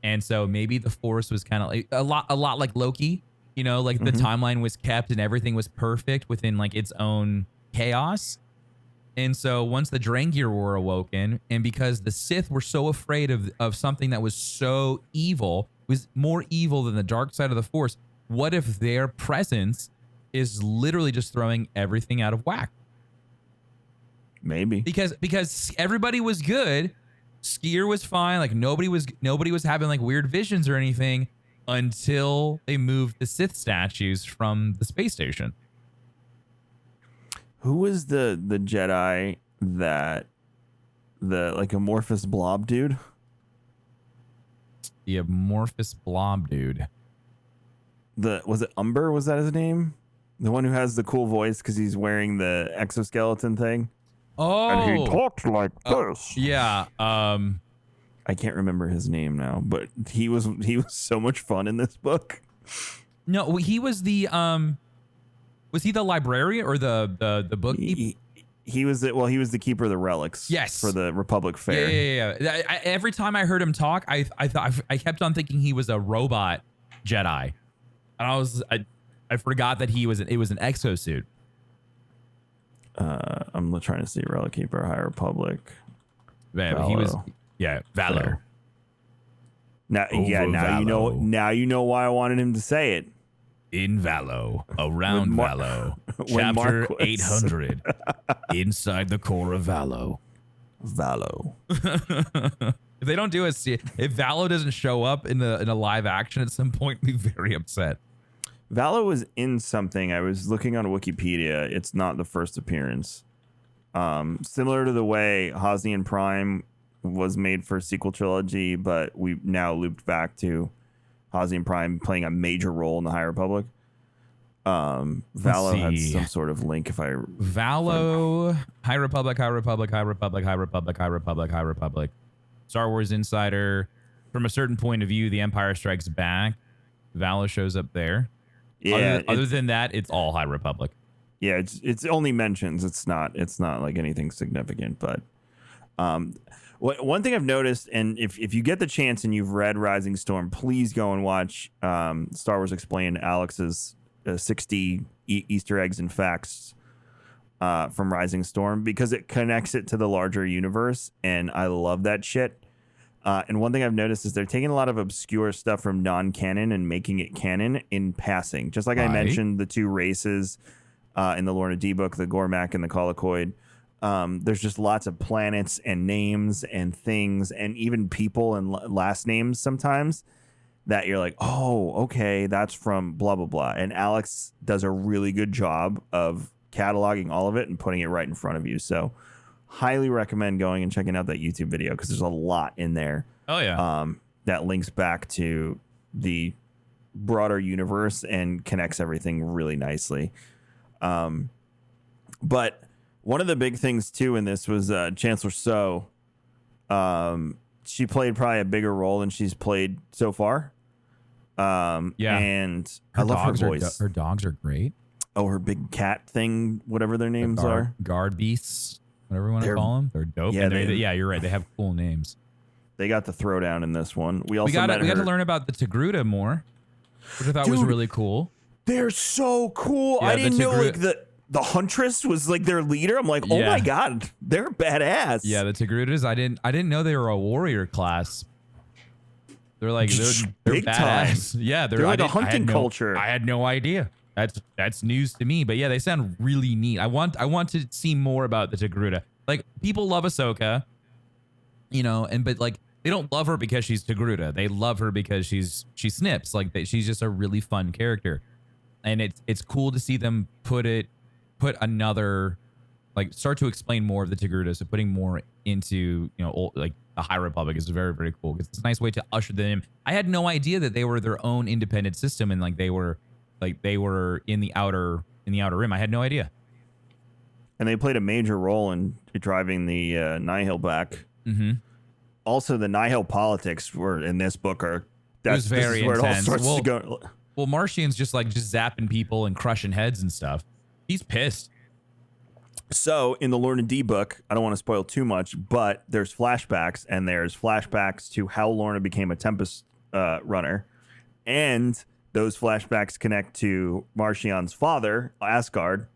[SPEAKER 2] and so maybe the Force was kind of like a lot like Loki, like the timeline was kept and everything was perfect within like its own chaos. And so once the Drangir were awoken, and because the Sith were so afraid of something that was so evil, was more evil than the dark side of the Force, what if their presence is literally just throwing everything out of whack?
[SPEAKER 1] Maybe.
[SPEAKER 2] Because everybody was good, Skier was fine, like nobody was having like weird visions or anything until they moved the Sith statues from the space station.
[SPEAKER 1] Who was the Jedi that the like amorphous blob dude?
[SPEAKER 2] The amorphous blob dude.
[SPEAKER 1] Was it Umber? Was that his name? The one who has the cool voice because he's wearing the exoskeleton thing.
[SPEAKER 2] Oh,
[SPEAKER 1] and he talks like this.
[SPEAKER 2] Yeah.
[SPEAKER 1] I can't remember his name now, but he was so much fun in this book.
[SPEAKER 2] No, he was the Was he the librarian or the bookkeeper?
[SPEAKER 1] He was the keeper of the relics.
[SPEAKER 2] Yes,
[SPEAKER 1] for the Republic Fair.
[SPEAKER 2] Yeah. Every time I heard him talk, I kept on thinking he was a robot Jedi, and I I forgot that it was an exosuit.
[SPEAKER 1] I'm trying to see Relic Keeper, High Republic.
[SPEAKER 2] Yeah, he was.
[SPEAKER 1] Valo.
[SPEAKER 2] Yeah, Valo.
[SPEAKER 1] There. Now,
[SPEAKER 2] Valo.
[SPEAKER 1] Now you know why I wanted him to say it.
[SPEAKER 2] In Valo, around Valo,
[SPEAKER 1] when
[SPEAKER 2] chapter
[SPEAKER 1] Marquis-
[SPEAKER 2] 800, inside the core of Valo.
[SPEAKER 1] Valo.
[SPEAKER 2] If they don't do if Valo doesn't show up in a live action at some point, be very upset.
[SPEAKER 1] Valo was in something. I was looking on Wikipedia. It's not the first appearance. Similar to the way Hosnian Prime was made for a sequel trilogy, but we now looped back to Hosnian Prime playing a major role in the High Republic. Valo had some sort of link.
[SPEAKER 2] Valo, High Republic, High Republic, High Republic, High Republic, High Republic, High Republic. Star Wars Insider. From a certain point of view, The Empire Strikes Back. Valo shows up there.
[SPEAKER 1] Yeah.
[SPEAKER 2] Other than that, it's all High Republic.
[SPEAKER 1] Yeah, it's only mentions. It's not like anything significant. But one thing I've noticed, and if you get the chance and you've read Rising Storm, please go and watch Star Wars Explained, Alex's 60 Easter eggs and facts from Rising Storm, because it connects it to the larger universe, and I love that shit. And one thing I've noticed is they're taking a lot of obscure stuff from non-canon and making it canon in passing. Just like I mentioned, the two races in the Lorna D book, the Gormak and the Colicoid. There's just lots of planets and names and things and even people and last names sometimes that you're like, oh, okay, that's from blah, blah, blah. And Alex does a really good job of cataloging all of it and putting it right in front of you. So highly recommend going and checking out that YouTube video, because there's a lot in there.
[SPEAKER 2] Oh, yeah.
[SPEAKER 1] That links back to the broader universe and connects everything really nicely. But one of the big things, too, in this was Chancellor So. She played probably a bigger role than she's played so far.
[SPEAKER 2] Yeah.
[SPEAKER 1] And I love her voice.
[SPEAKER 2] Her dogs are great.
[SPEAKER 1] Oh, her big cat thing, whatever their names are.
[SPEAKER 2] Guard beasts, whatever you want to call them. They're dope.
[SPEAKER 1] Yeah,
[SPEAKER 2] yeah, you're right. They have cool names.
[SPEAKER 1] They got the throwdown in this one. We got
[SPEAKER 2] to learn about the Togruta more, which I thought was really cool.
[SPEAKER 1] They're so cool.
[SPEAKER 2] Yeah,
[SPEAKER 1] I didn't know like the Huntress was like their leader. I'm like, oh my god, they're badass.
[SPEAKER 2] Yeah, the Togrutas. I didn't know they were a warrior class. They're like they're
[SPEAKER 1] big
[SPEAKER 2] badass.
[SPEAKER 1] Time.
[SPEAKER 2] Yeah,
[SPEAKER 1] they're like a hunting culture.
[SPEAKER 2] I had no idea. That's news to me. But yeah, they sound really neat. I want to see more about the Togruta. Like, people love Ahsoka, but like they don't love her because she's Togruta. They love her because she snips. Like, she's just a really fun character, and it's cool to see them put another, like, start to explain more of the Togruta. So putting more into like the High Republic is very, very cool, because it's a nice way to usher them in. I had no idea that they were their own independent system, and like they were in the outer rim. I had no idea.
[SPEAKER 1] And they played a major role in driving the Nihil back.
[SPEAKER 2] Mm-hmm.
[SPEAKER 1] Also, the Nihil politics were in this book are
[SPEAKER 2] that's very
[SPEAKER 1] where
[SPEAKER 2] intense.
[SPEAKER 1] it all starts to go.
[SPEAKER 2] Well, Martian's just zapping people and crushing heads and stuff. He's pissed.
[SPEAKER 1] So in the Lorna D book, I don't want to spoil too much, but there's flashbacks, and there's flashbacks to how Lorna became a Tempest runner, and those flashbacks connect to Marcian's father, Asgard,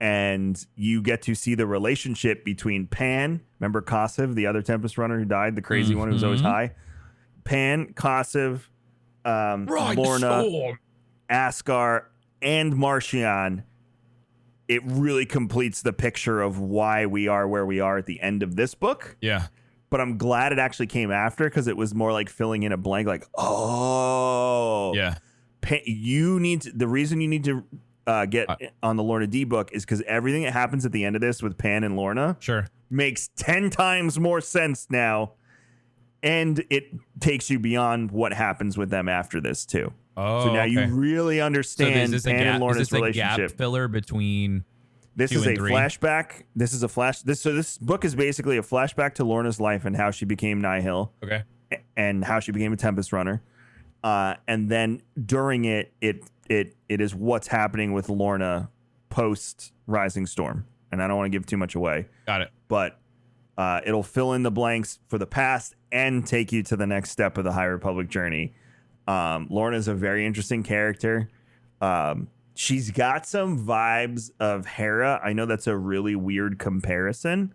[SPEAKER 1] and you get to see the relationship between Pan, remember Kossev, the other Tempest runner who died, the crazy one who was always high, Pan, Kossev, Lorna, Asgard, and Marcian. It really completes the picture of why we are where we are at the end of this book.
[SPEAKER 2] Yeah.
[SPEAKER 1] But I'm glad it actually came after, because it was more like filling in a blank, like, oh.
[SPEAKER 2] Yeah.
[SPEAKER 1] The reason you need to get on the Lorna D book is because everything that happens at the end of this with Pan and Lorna makes 10 times more sense now. And it takes you beyond what happens with them after this, too.
[SPEAKER 2] Oh,
[SPEAKER 1] so now you really understand Pan and Lorna's relationship.
[SPEAKER 2] Gap filler between
[SPEAKER 1] this
[SPEAKER 2] 2
[SPEAKER 1] is
[SPEAKER 2] and
[SPEAKER 1] a
[SPEAKER 2] 3?
[SPEAKER 1] flashback. This is a flash. This book is basically a flashback to Lorna's life and how she became Nihil.
[SPEAKER 2] Okay.
[SPEAKER 1] And how she became a Tempest runner. And then during it is what's happening with Lorna post Rising Storm. And I don't want to give too much away.
[SPEAKER 2] Got it.
[SPEAKER 1] But it'll fill in the blanks for the past and take you to the next step of the High Republic journey. Lorna is a very interesting character. She's got some vibes of Hera. I know that's a really weird comparison,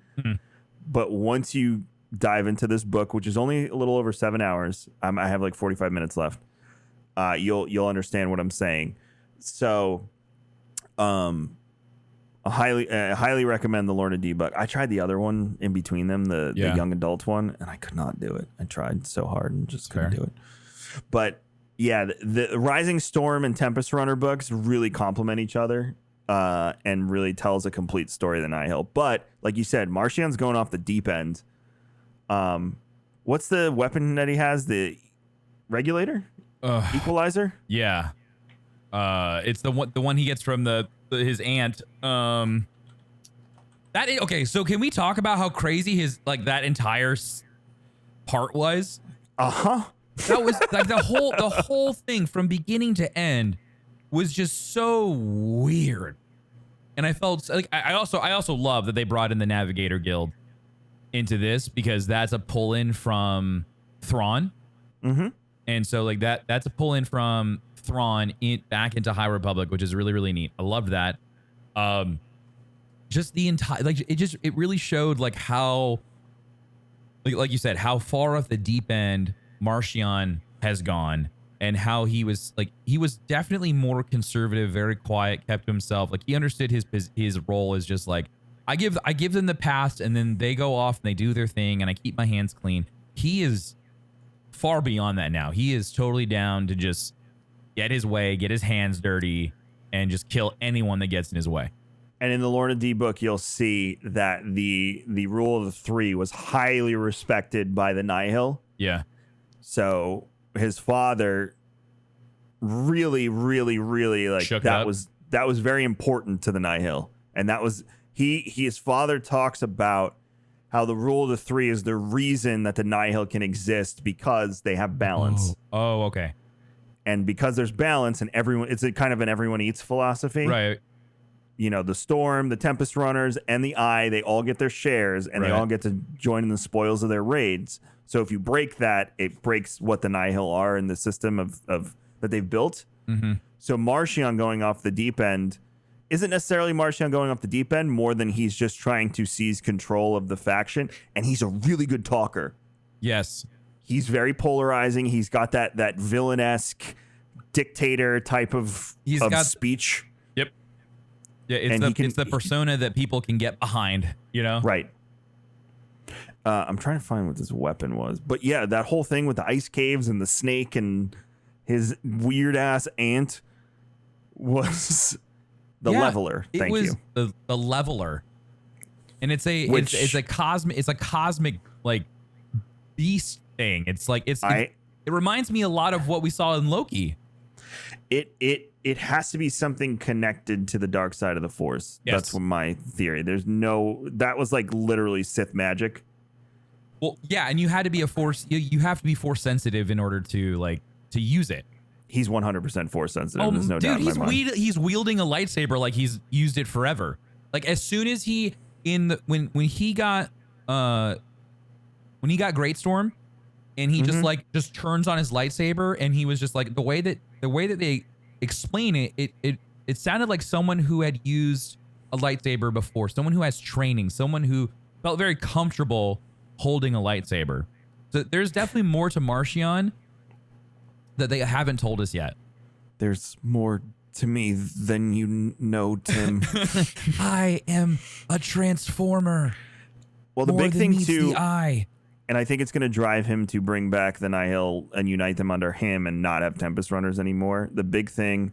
[SPEAKER 1] but once you dive into this book, which is only a little over 7 hours, I have like 45 minutes left. You'll understand what I'm saying. So, I highly recommend the Lorna D book. I tried the other one in between them, the young adult one, and I could not do it. I tried so hard and just couldn't do it. But yeah, the Rising Storm and Tempest Runner books really complement each other, and really tells a complete story of the Nihil. But like you said, Martian's going off the deep end. What's the weapon that he has? The regulator, equalizer.
[SPEAKER 2] Yeah, it's the one he gets from his aunt. Okay. So can we talk about how crazy his that entire part was? That was like the whole thing from beginning to end was just so weird. And I felt like I also love that they brought in the Navigator Guild into this, because that's a pull in from Thrawn. And so like that's a pull in from Thrawn back into High Republic, which is really, really neat. I loved that. Just the entire it really showed like how like you said, how far off the deep end Martian has gone, and how he was definitely more conservative, very quiet, kept to himself. Like he understood his role as just like, I give them the past, and then they go off and they do their thing, and I keep my hands clean. He is far beyond that now. He is totally down to just get his way, get his hands dirty, and just kill anyone that gets in his way.
[SPEAKER 1] And in the Lorna D book, you'll see that the rule of the three was highly respected by the Nihil.
[SPEAKER 2] Yeah.
[SPEAKER 1] So his father really, really, really that was very important to the Nihil. And that was his father talks about how the rule of the three is the reason that the Nihil can exist, because they have balance.
[SPEAKER 2] Oh, okay.
[SPEAKER 1] And because there's balance, and it's a kind of an everyone eats philosophy.
[SPEAKER 2] Right.
[SPEAKER 1] You know, the Storm, the Tempest Runners, and the Eye, they all get their shares, and they all get to join in the spoils of their raids. So if you break that, it breaks what the Nihil are in the system of that they've built. So Martian going off the deep end isn't necessarily Martian going off the deep end, more than he's just trying to seize control of the faction. And he's a really good talker.
[SPEAKER 2] Yes.
[SPEAKER 1] He's very polarizing. He's got that villain-esque dictator type of speech.
[SPEAKER 2] Yep. Yeah, it's the persona that people can get behind, you know?
[SPEAKER 1] Right. I'm trying to find what this weapon was. But yeah, that whole thing with the ice caves and the snake and his weird-ass aunt was the leveler. Thank you.
[SPEAKER 2] The leveler. And it's a cosmic like beast thing. It reminds me a lot of what we saw in Loki.
[SPEAKER 1] It has to be something connected to the dark side of the Force.
[SPEAKER 2] Yes.
[SPEAKER 1] That's what my theory. That was like literally Sith magic.
[SPEAKER 2] Well, yeah, and you had to be a Force. You have to be Force sensitive in order to use it.
[SPEAKER 1] He's 100% Force sensitive. There's no doubt in my mind.
[SPEAKER 2] He's wielding a lightsaber like he's used it forever. Like as soon as when he got Great Storm, and he just turns on his lightsaber, and he was just like the way that they explain it sounded like someone who had used a lightsaber before, someone who has training, someone who felt very comfortable holding a lightsaber. So there's definitely more to Martian that they haven't told us yet.
[SPEAKER 1] There's more to me than you know, Tim.
[SPEAKER 2] I am a transformer.
[SPEAKER 1] Well, the big thing too,
[SPEAKER 2] the eye.
[SPEAKER 1] And I think it's going to drive him to bring back the Nihil and unite them under him and not have Tempest Runners anymore. The big thing,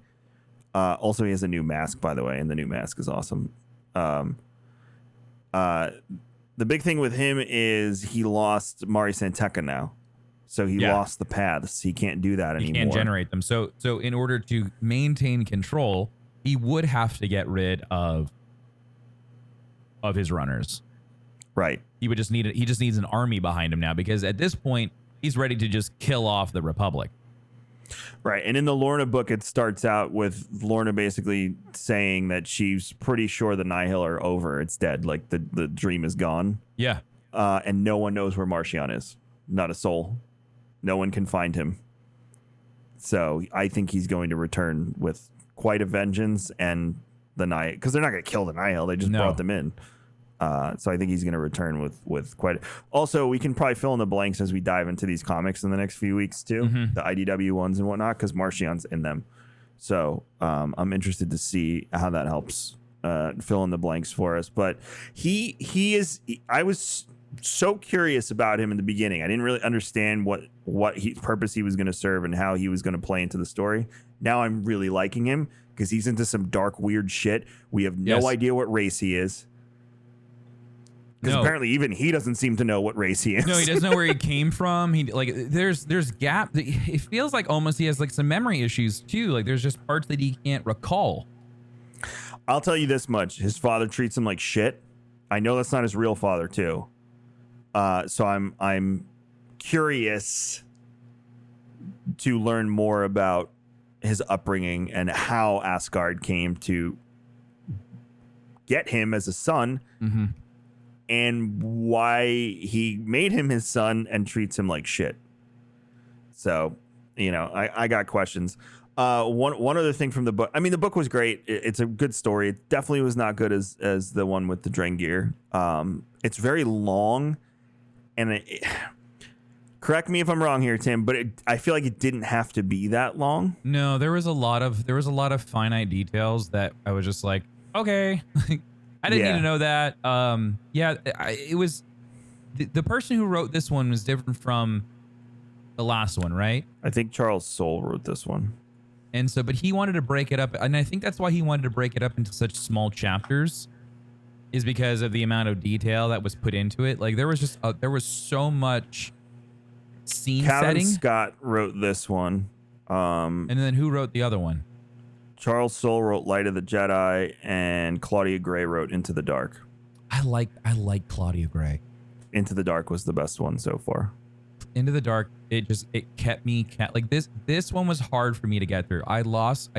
[SPEAKER 1] also he has a new mask, by the way, and the new mask is awesome. The big thing with him is he lost Mari Santeca now. So he lost the paths. He can't do that anymore.
[SPEAKER 2] He can't generate them. So in order to maintain control, he would have to get rid of his runners.
[SPEAKER 1] Right.
[SPEAKER 2] He just needs an army behind him now, because at this point he's ready to just kill off the Republic.
[SPEAKER 1] Right. And in the Lorna book, it starts out with Lorna basically saying that she's pretty sure the Nihil are over. It's dead. Like the dream is gone.
[SPEAKER 2] Yeah.
[SPEAKER 1] And no one knows where Martian is. Not a soul. No one can find him. So I think he's going to return with quite a vengeance and the Nihil, because they're not going to kill the Nihil. They just brought them in. So I think he's going to return with quite. Also, we can probably fill in the blanks as we dive into these comics in the next few weeks too, the IDW ones and whatnot, because Marchion's in them. So I'm interested to see how that helps fill in the blanks for us. But he is. I was so curious about him in the beginning. I didn't really understand what purpose he was going to serve and how he was going to play into the story. Now I'm really liking him because he's into some dark, weird shit. We have no idea what race he is. Because apparently even he doesn't seem to know what race he is.
[SPEAKER 2] No, he doesn't know where he came from. He there's gap. It feels like almost he has like some memory issues too. Like there's just parts that he can't recall.
[SPEAKER 1] I'll tell you this much: his father treats him like shit. I know that's not his real father too. So I'm curious to learn more about his upbringing and how Asgard came to get him as a son. And why he made him his son and treats him like shit. So, I got questions. One other thing from the book. I mean, the book was great. It's a good story. It definitely was not good as the one with the Drengir. It's very long, and correct me if I'm wrong here, Tim, but I feel like it didn't have to be that long.
[SPEAKER 2] No, there was a lot of finite details that I was just like, okay. I didn't need to know that. It was the person who wrote this one was different from the last one, right?
[SPEAKER 1] I think Charles Soule wrote this one.
[SPEAKER 2] And so, but he wanted to break it up. And I think that's why he wanted to break it up into such small chapters, is because of the amount of detail that was put into it. Like there was just, there was so much scene
[SPEAKER 1] Calvin
[SPEAKER 2] setting.
[SPEAKER 1] Scott wrote this one.
[SPEAKER 2] And then who wrote the other one?
[SPEAKER 1] Charles Soule wrote Light of the Jedi, and Claudia Gray wrote Into the Dark.
[SPEAKER 2] I like Claudia Gray.
[SPEAKER 1] Into the Dark was the best one so far.
[SPEAKER 2] Into the Dark, it kept me like this one was hard for me to get through. I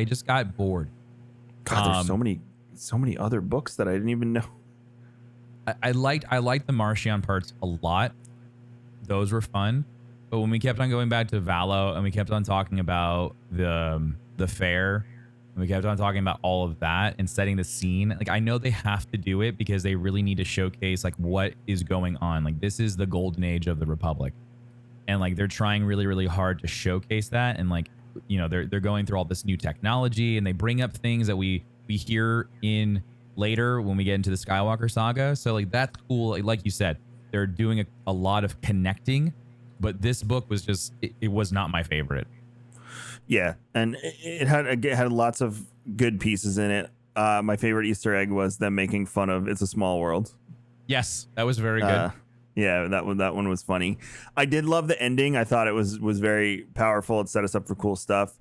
[SPEAKER 2] just got bored.
[SPEAKER 1] God, there's so many other books that I didn't even know.
[SPEAKER 2] I liked the Marchion parts a lot. Those were fun. But when we kept on going back to Valo and we kept on talking about the fair, and we kept on talking about all of that and setting the scene. Like, I know they have to do it because they really need to showcase like what is going on. Like, this is the golden age of the Republic. And like, they're trying really, really hard to showcase that. And like, they're going through all this new technology, and they bring up things that we hear in later when we get into the Skywalker saga. So like, that's cool. Like you said, they're doing a lot of connecting, but this book was just, it was not my favorite.
[SPEAKER 1] Yeah, and it had lots of good pieces in it. My favorite Easter egg was them making fun of It's a Small World.
[SPEAKER 2] Yes, that was very good.
[SPEAKER 1] Yeah, that one was funny. I did love the ending. I thought it was very powerful. It set us up for cool stuff.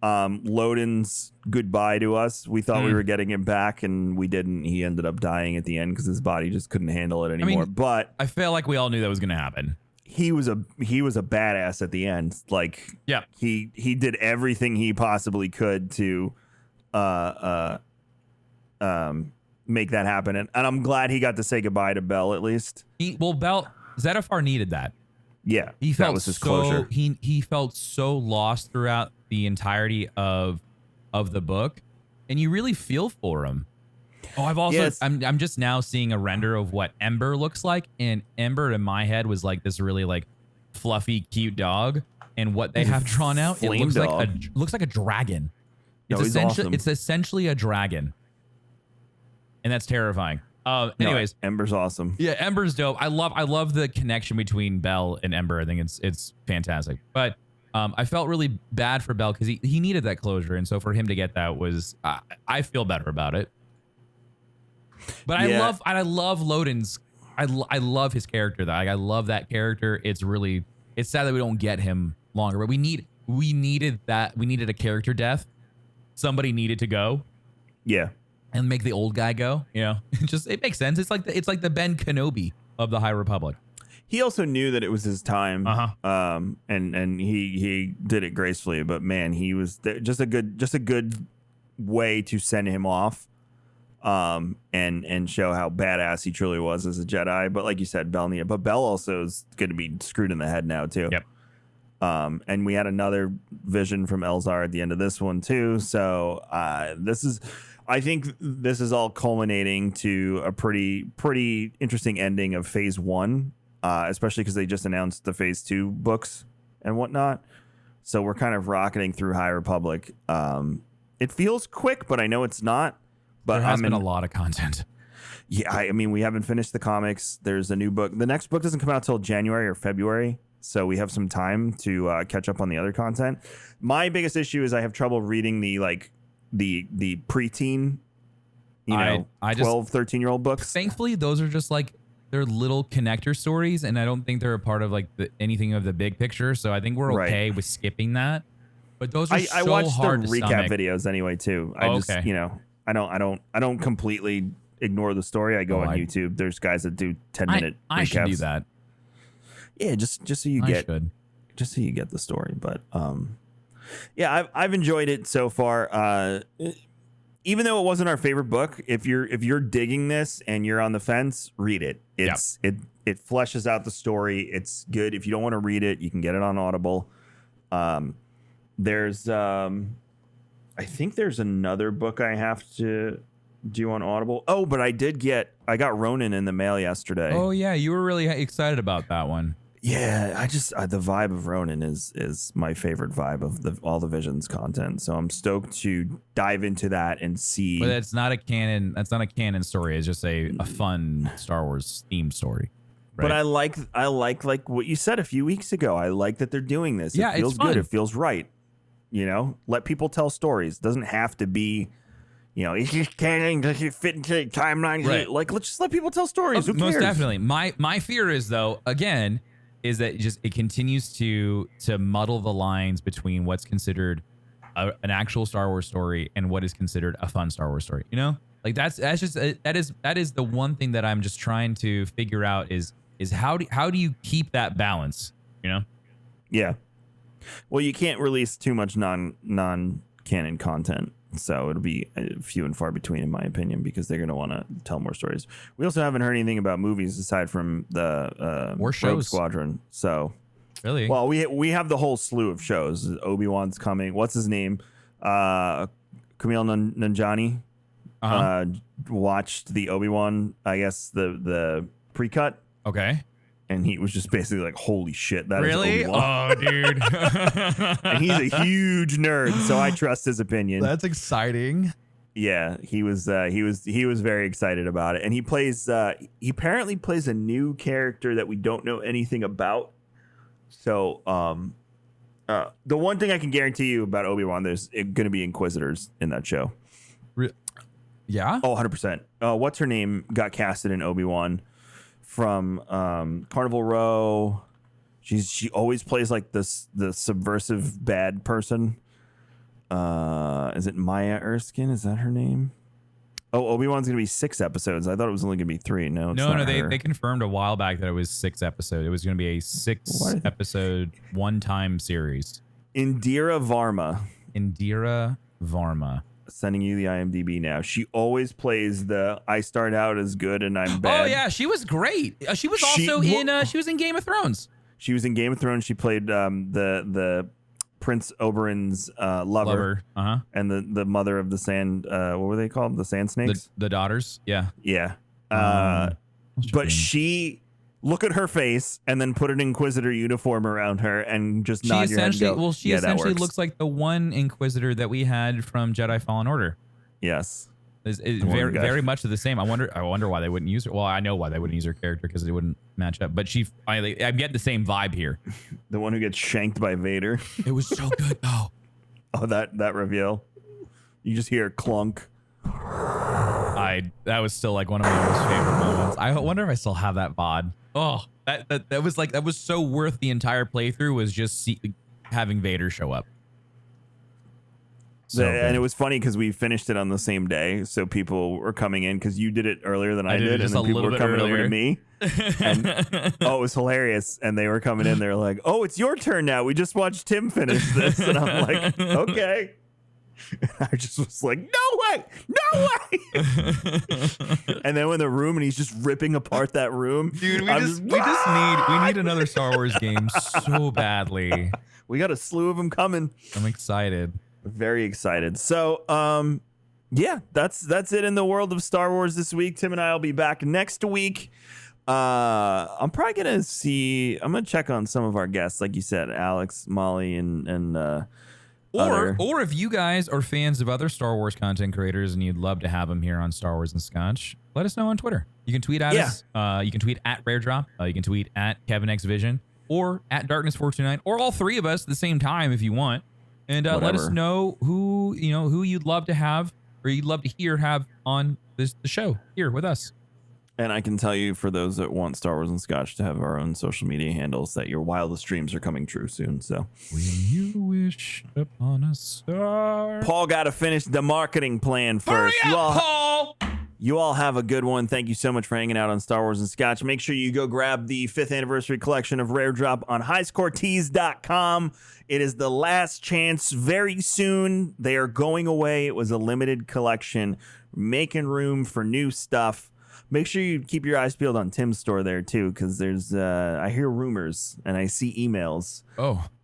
[SPEAKER 1] Loden's goodbye to us. We thought we were getting him back, and we didn't. He ended up dying at the end because his body just couldn't handle it anymore. But
[SPEAKER 2] I feel like we all knew that was going to happen.
[SPEAKER 1] He was a badass at the end. Like,
[SPEAKER 2] yeah,
[SPEAKER 1] he did everything he possibly could to make that happen, and I'm glad he got to say goodbye to Bell at least.
[SPEAKER 2] Bell Zettifar needed that.
[SPEAKER 1] Yeah,
[SPEAKER 2] that
[SPEAKER 1] was his closure.
[SPEAKER 2] He felt so lost throughout the entirety of the book, and you really feel for him. Oh, I've also I'm just now seeing a render of what Ember looks like, and Ember in my head was like this really like fluffy, cute dog, and what they have drawn out, it looks like a dragon. It's
[SPEAKER 1] awesome.
[SPEAKER 2] It's essentially a dragon, and that's terrifying. Anyways,
[SPEAKER 1] Ember's awesome.
[SPEAKER 2] Yeah, Ember's dope. I love the connection between Bell and Ember. I think it's fantastic. But I felt really bad for Bell because he needed that closure, and so for him to get that was I feel better about it. But I love Loden's. I love his character though. I love that character. It's sad that we don't get him longer. But we needed that. We needed a character death. Somebody needed to go.
[SPEAKER 1] Yeah.
[SPEAKER 2] And make the old guy go. It makes sense. It's like the Ben Kenobi of the High Republic.
[SPEAKER 1] He also knew that it was his time. And he did it gracefully. But man, he was just a good way to send him off. And show how badass he truly was as a Jedi. But like you said, Bell also is going to be screwed in the head now too.
[SPEAKER 2] Yep.
[SPEAKER 1] And we had another vision from Elzar at the end of this one too. So I think this is all culminating to a pretty interesting ending of phase 1, especially because they just announced the phase 2 books and whatnot. So we're kind of rocketing through High Republic. It feels quick, but I know it's not. But
[SPEAKER 2] there has been a lot of content.
[SPEAKER 1] Yeah, I mean, we haven't finished the comics. There's a new book. The next book doesn't come out till January or February. So we have some time to catch up on the other content. My biggest issue is I have trouble reading the preteen, 12, 13-year-old books.
[SPEAKER 2] Thankfully, those are just like they're little connector stories, and I don't think they're a part of like anything of the big picture. So I think we're okay with skipping that. But those are
[SPEAKER 1] I
[SPEAKER 2] so
[SPEAKER 1] watch
[SPEAKER 2] hard
[SPEAKER 1] the
[SPEAKER 2] to
[SPEAKER 1] recap
[SPEAKER 2] stomach.
[SPEAKER 1] videos anyway too. I just I don't completely ignore the story. I go on YouTube. There's guys that do 10-minute recaps.
[SPEAKER 2] I should do that.
[SPEAKER 1] Yeah, just so you get the story. But yeah, I've enjoyed it so far. Even though it wasn't our favorite book, if you're digging this and you're on the fence, read it. It fleshes out the story. It's good. If you don't want to read it, you can get it on Audible. There's I think there's another book I have to do on Audible. Oh, but I got Ronin in the mail yesterday.
[SPEAKER 2] Oh yeah, you were really excited about that one.
[SPEAKER 1] Yeah, I just the vibe of Ronin is my favorite vibe of all the Visions content. So I'm stoked to dive into that and see.
[SPEAKER 2] But that's not a canon. That's not a canon story. It's just a fun Star Wars themed story. Right?
[SPEAKER 1] But I like what you said a few weeks ago. I like that they're doing this.
[SPEAKER 2] Yeah,
[SPEAKER 1] it feels
[SPEAKER 2] it's fun.
[SPEAKER 1] good. It feels right. Let people tell stories. It doesn't have to be. It's just canon. Does it fit into the timeline?
[SPEAKER 2] Right.
[SPEAKER 1] Like, let's just let people tell stories. Who cares?
[SPEAKER 2] Most definitely. My fear is though, again, is that it continues to muddle the lines between what's considered an actual Star Wars story and what is considered a fun Star Wars story. Like that is the one thing that I'm just trying to figure out is how do you keep that balance?
[SPEAKER 1] Yeah. Well, you can't release too much non-canon content. So it'll be few and far between, in my opinion, because they're going to want to tell more stories. We also haven't heard anything about movies aside from the Rogue Squadron. So,
[SPEAKER 2] really,
[SPEAKER 1] well, we have the whole slew of shows. Obi-Wan's coming. What's his name? Kumail Nanjiani watched the Obi-Wan. I guess the pre-cut.
[SPEAKER 2] Okay.
[SPEAKER 1] And he was just basically like, holy shit, that
[SPEAKER 2] really?
[SPEAKER 1] is Obi-Wan.
[SPEAKER 2] Oh, dude.
[SPEAKER 1] And he's a huge nerd, so I trust his opinion.
[SPEAKER 2] That's exciting.
[SPEAKER 1] Yeah, he was very excited about it. And he apparently plays a new character that we don't know anything about. So the one thing I can guarantee you about Obi-Wan, there's going to be Inquisitors in that show.
[SPEAKER 2] Yeah?
[SPEAKER 1] Oh, 100%. What's her name got casted in Obi-Wan from Carnival Row. She always plays like the subversive bad person. Is it Maya Erskine? Is that her name? Oh, Obi-Wan's gonna be 6 episodes. I thought it was only gonna be 3. No,
[SPEAKER 2] they confirmed a while back that it was 6 episodes. It was gonna be a 6 episode one-time series.
[SPEAKER 1] Indira Varma. Sending you the IMDb now. She always plays I start out as good and I'm bad.
[SPEAKER 2] Oh yeah, she was great. She was also in Game of Thrones.
[SPEAKER 1] She was in Game of Thrones. She played the Prince Oberyn's lover. And the mother of the sand. What were they called? The sand snakes.
[SPEAKER 2] The daughters. Yeah.
[SPEAKER 1] Yeah. But she. Look at her face and then put an Inquisitor uniform around her and just nod your head and go,
[SPEAKER 2] well, she essentially looks like the one Inquisitor that we had from Jedi Fallen Order.
[SPEAKER 1] Yes.
[SPEAKER 2] It's very much the same. I wonder why they wouldn't use her. Well, I know why they wouldn't use her character because it wouldn't match up. But I'm getting the same vibe here.
[SPEAKER 1] The one who gets shanked by Vader.
[SPEAKER 2] It was so good though.
[SPEAKER 1] Oh, that reveal. You just hear clunk.
[SPEAKER 2] That was still like one of my most favorite moments. I wonder if I still have that VOD. Oh, that was so worth the entire playthrough, was just having Vader show up.
[SPEAKER 1] And it was funny because we finished it on the same day, so people were coming in because you did it earlier than I did, and then people were coming over to me. And it was hilarious. And they were coming in, they were like, "Oh, it's your turn now. We just watched Tim finish this," and I'm like, "Okay." And I just was like, "No way, no way. And then we're in the room and he's just ripping apart that room.
[SPEAKER 2] Dude, we need another Star Wars game so badly.
[SPEAKER 1] We got a slew of them coming.
[SPEAKER 2] I'm excited.
[SPEAKER 1] Very excited. So, yeah, that's it in the world of Star Wars this week. Tim and I will be back next week. I'm probably gonna check on some of our guests, like you said, Alex, Molly, and
[SPEAKER 2] or if you guys are fans of other Star Wars content creators and you'd love to have them here on Star Wars and Scotch, let us know on Twitter. You can tweet at us. You can tweet at RareDrop. You can tweet at KevinXVision or at Darkness429, or all three of us at the same time if you want. And let us know who you'd love to have or you'd love to hear have on the show here with us.
[SPEAKER 1] And I can tell you, for those that want Star Wars and Scotch to have our own social media handles, that your wildest dreams are coming true soon. So,
[SPEAKER 2] when you wish upon a star,
[SPEAKER 1] Paul got to finish the marketing plan first.
[SPEAKER 2] Hurry up, Paul!
[SPEAKER 1] You all have a good one. Thank you so much for hanging out on Star Wars and Scotch. Make sure you go grab the 5th anniversary collection of Rare Drop on highscoretees.com. It is the last chance. Very soon, they are going away. It was a limited collection, making room for new stuff. Make sure you keep your eyes peeled on Tim's store there too, because there's I hear rumors and I see emails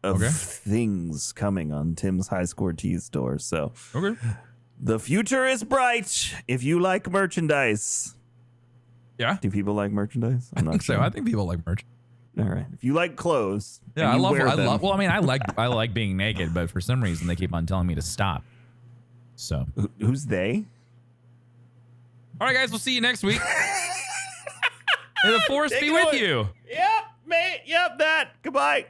[SPEAKER 1] of things coming on Tim's High Score Tees store. So the future is bright if you like merchandise.
[SPEAKER 2] Yeah.
[SPEAKER 1] Do people like merchandise?
[SPEAKER 2] I think so. I think people like merch.
[SPEAKER 1] All right. If you like clothes,
[SPEAKER 2] yeah, I love. Well, I mean, I like being naked, but for some reason they keep on telling me to stop. So
[SPEAKER 1] who's they?
[SPEAKER 2] All right, guys, we'll see you next week. May the force be with you.
[SPEAKER 1] Yep, mate. Yep, that. Goodbye.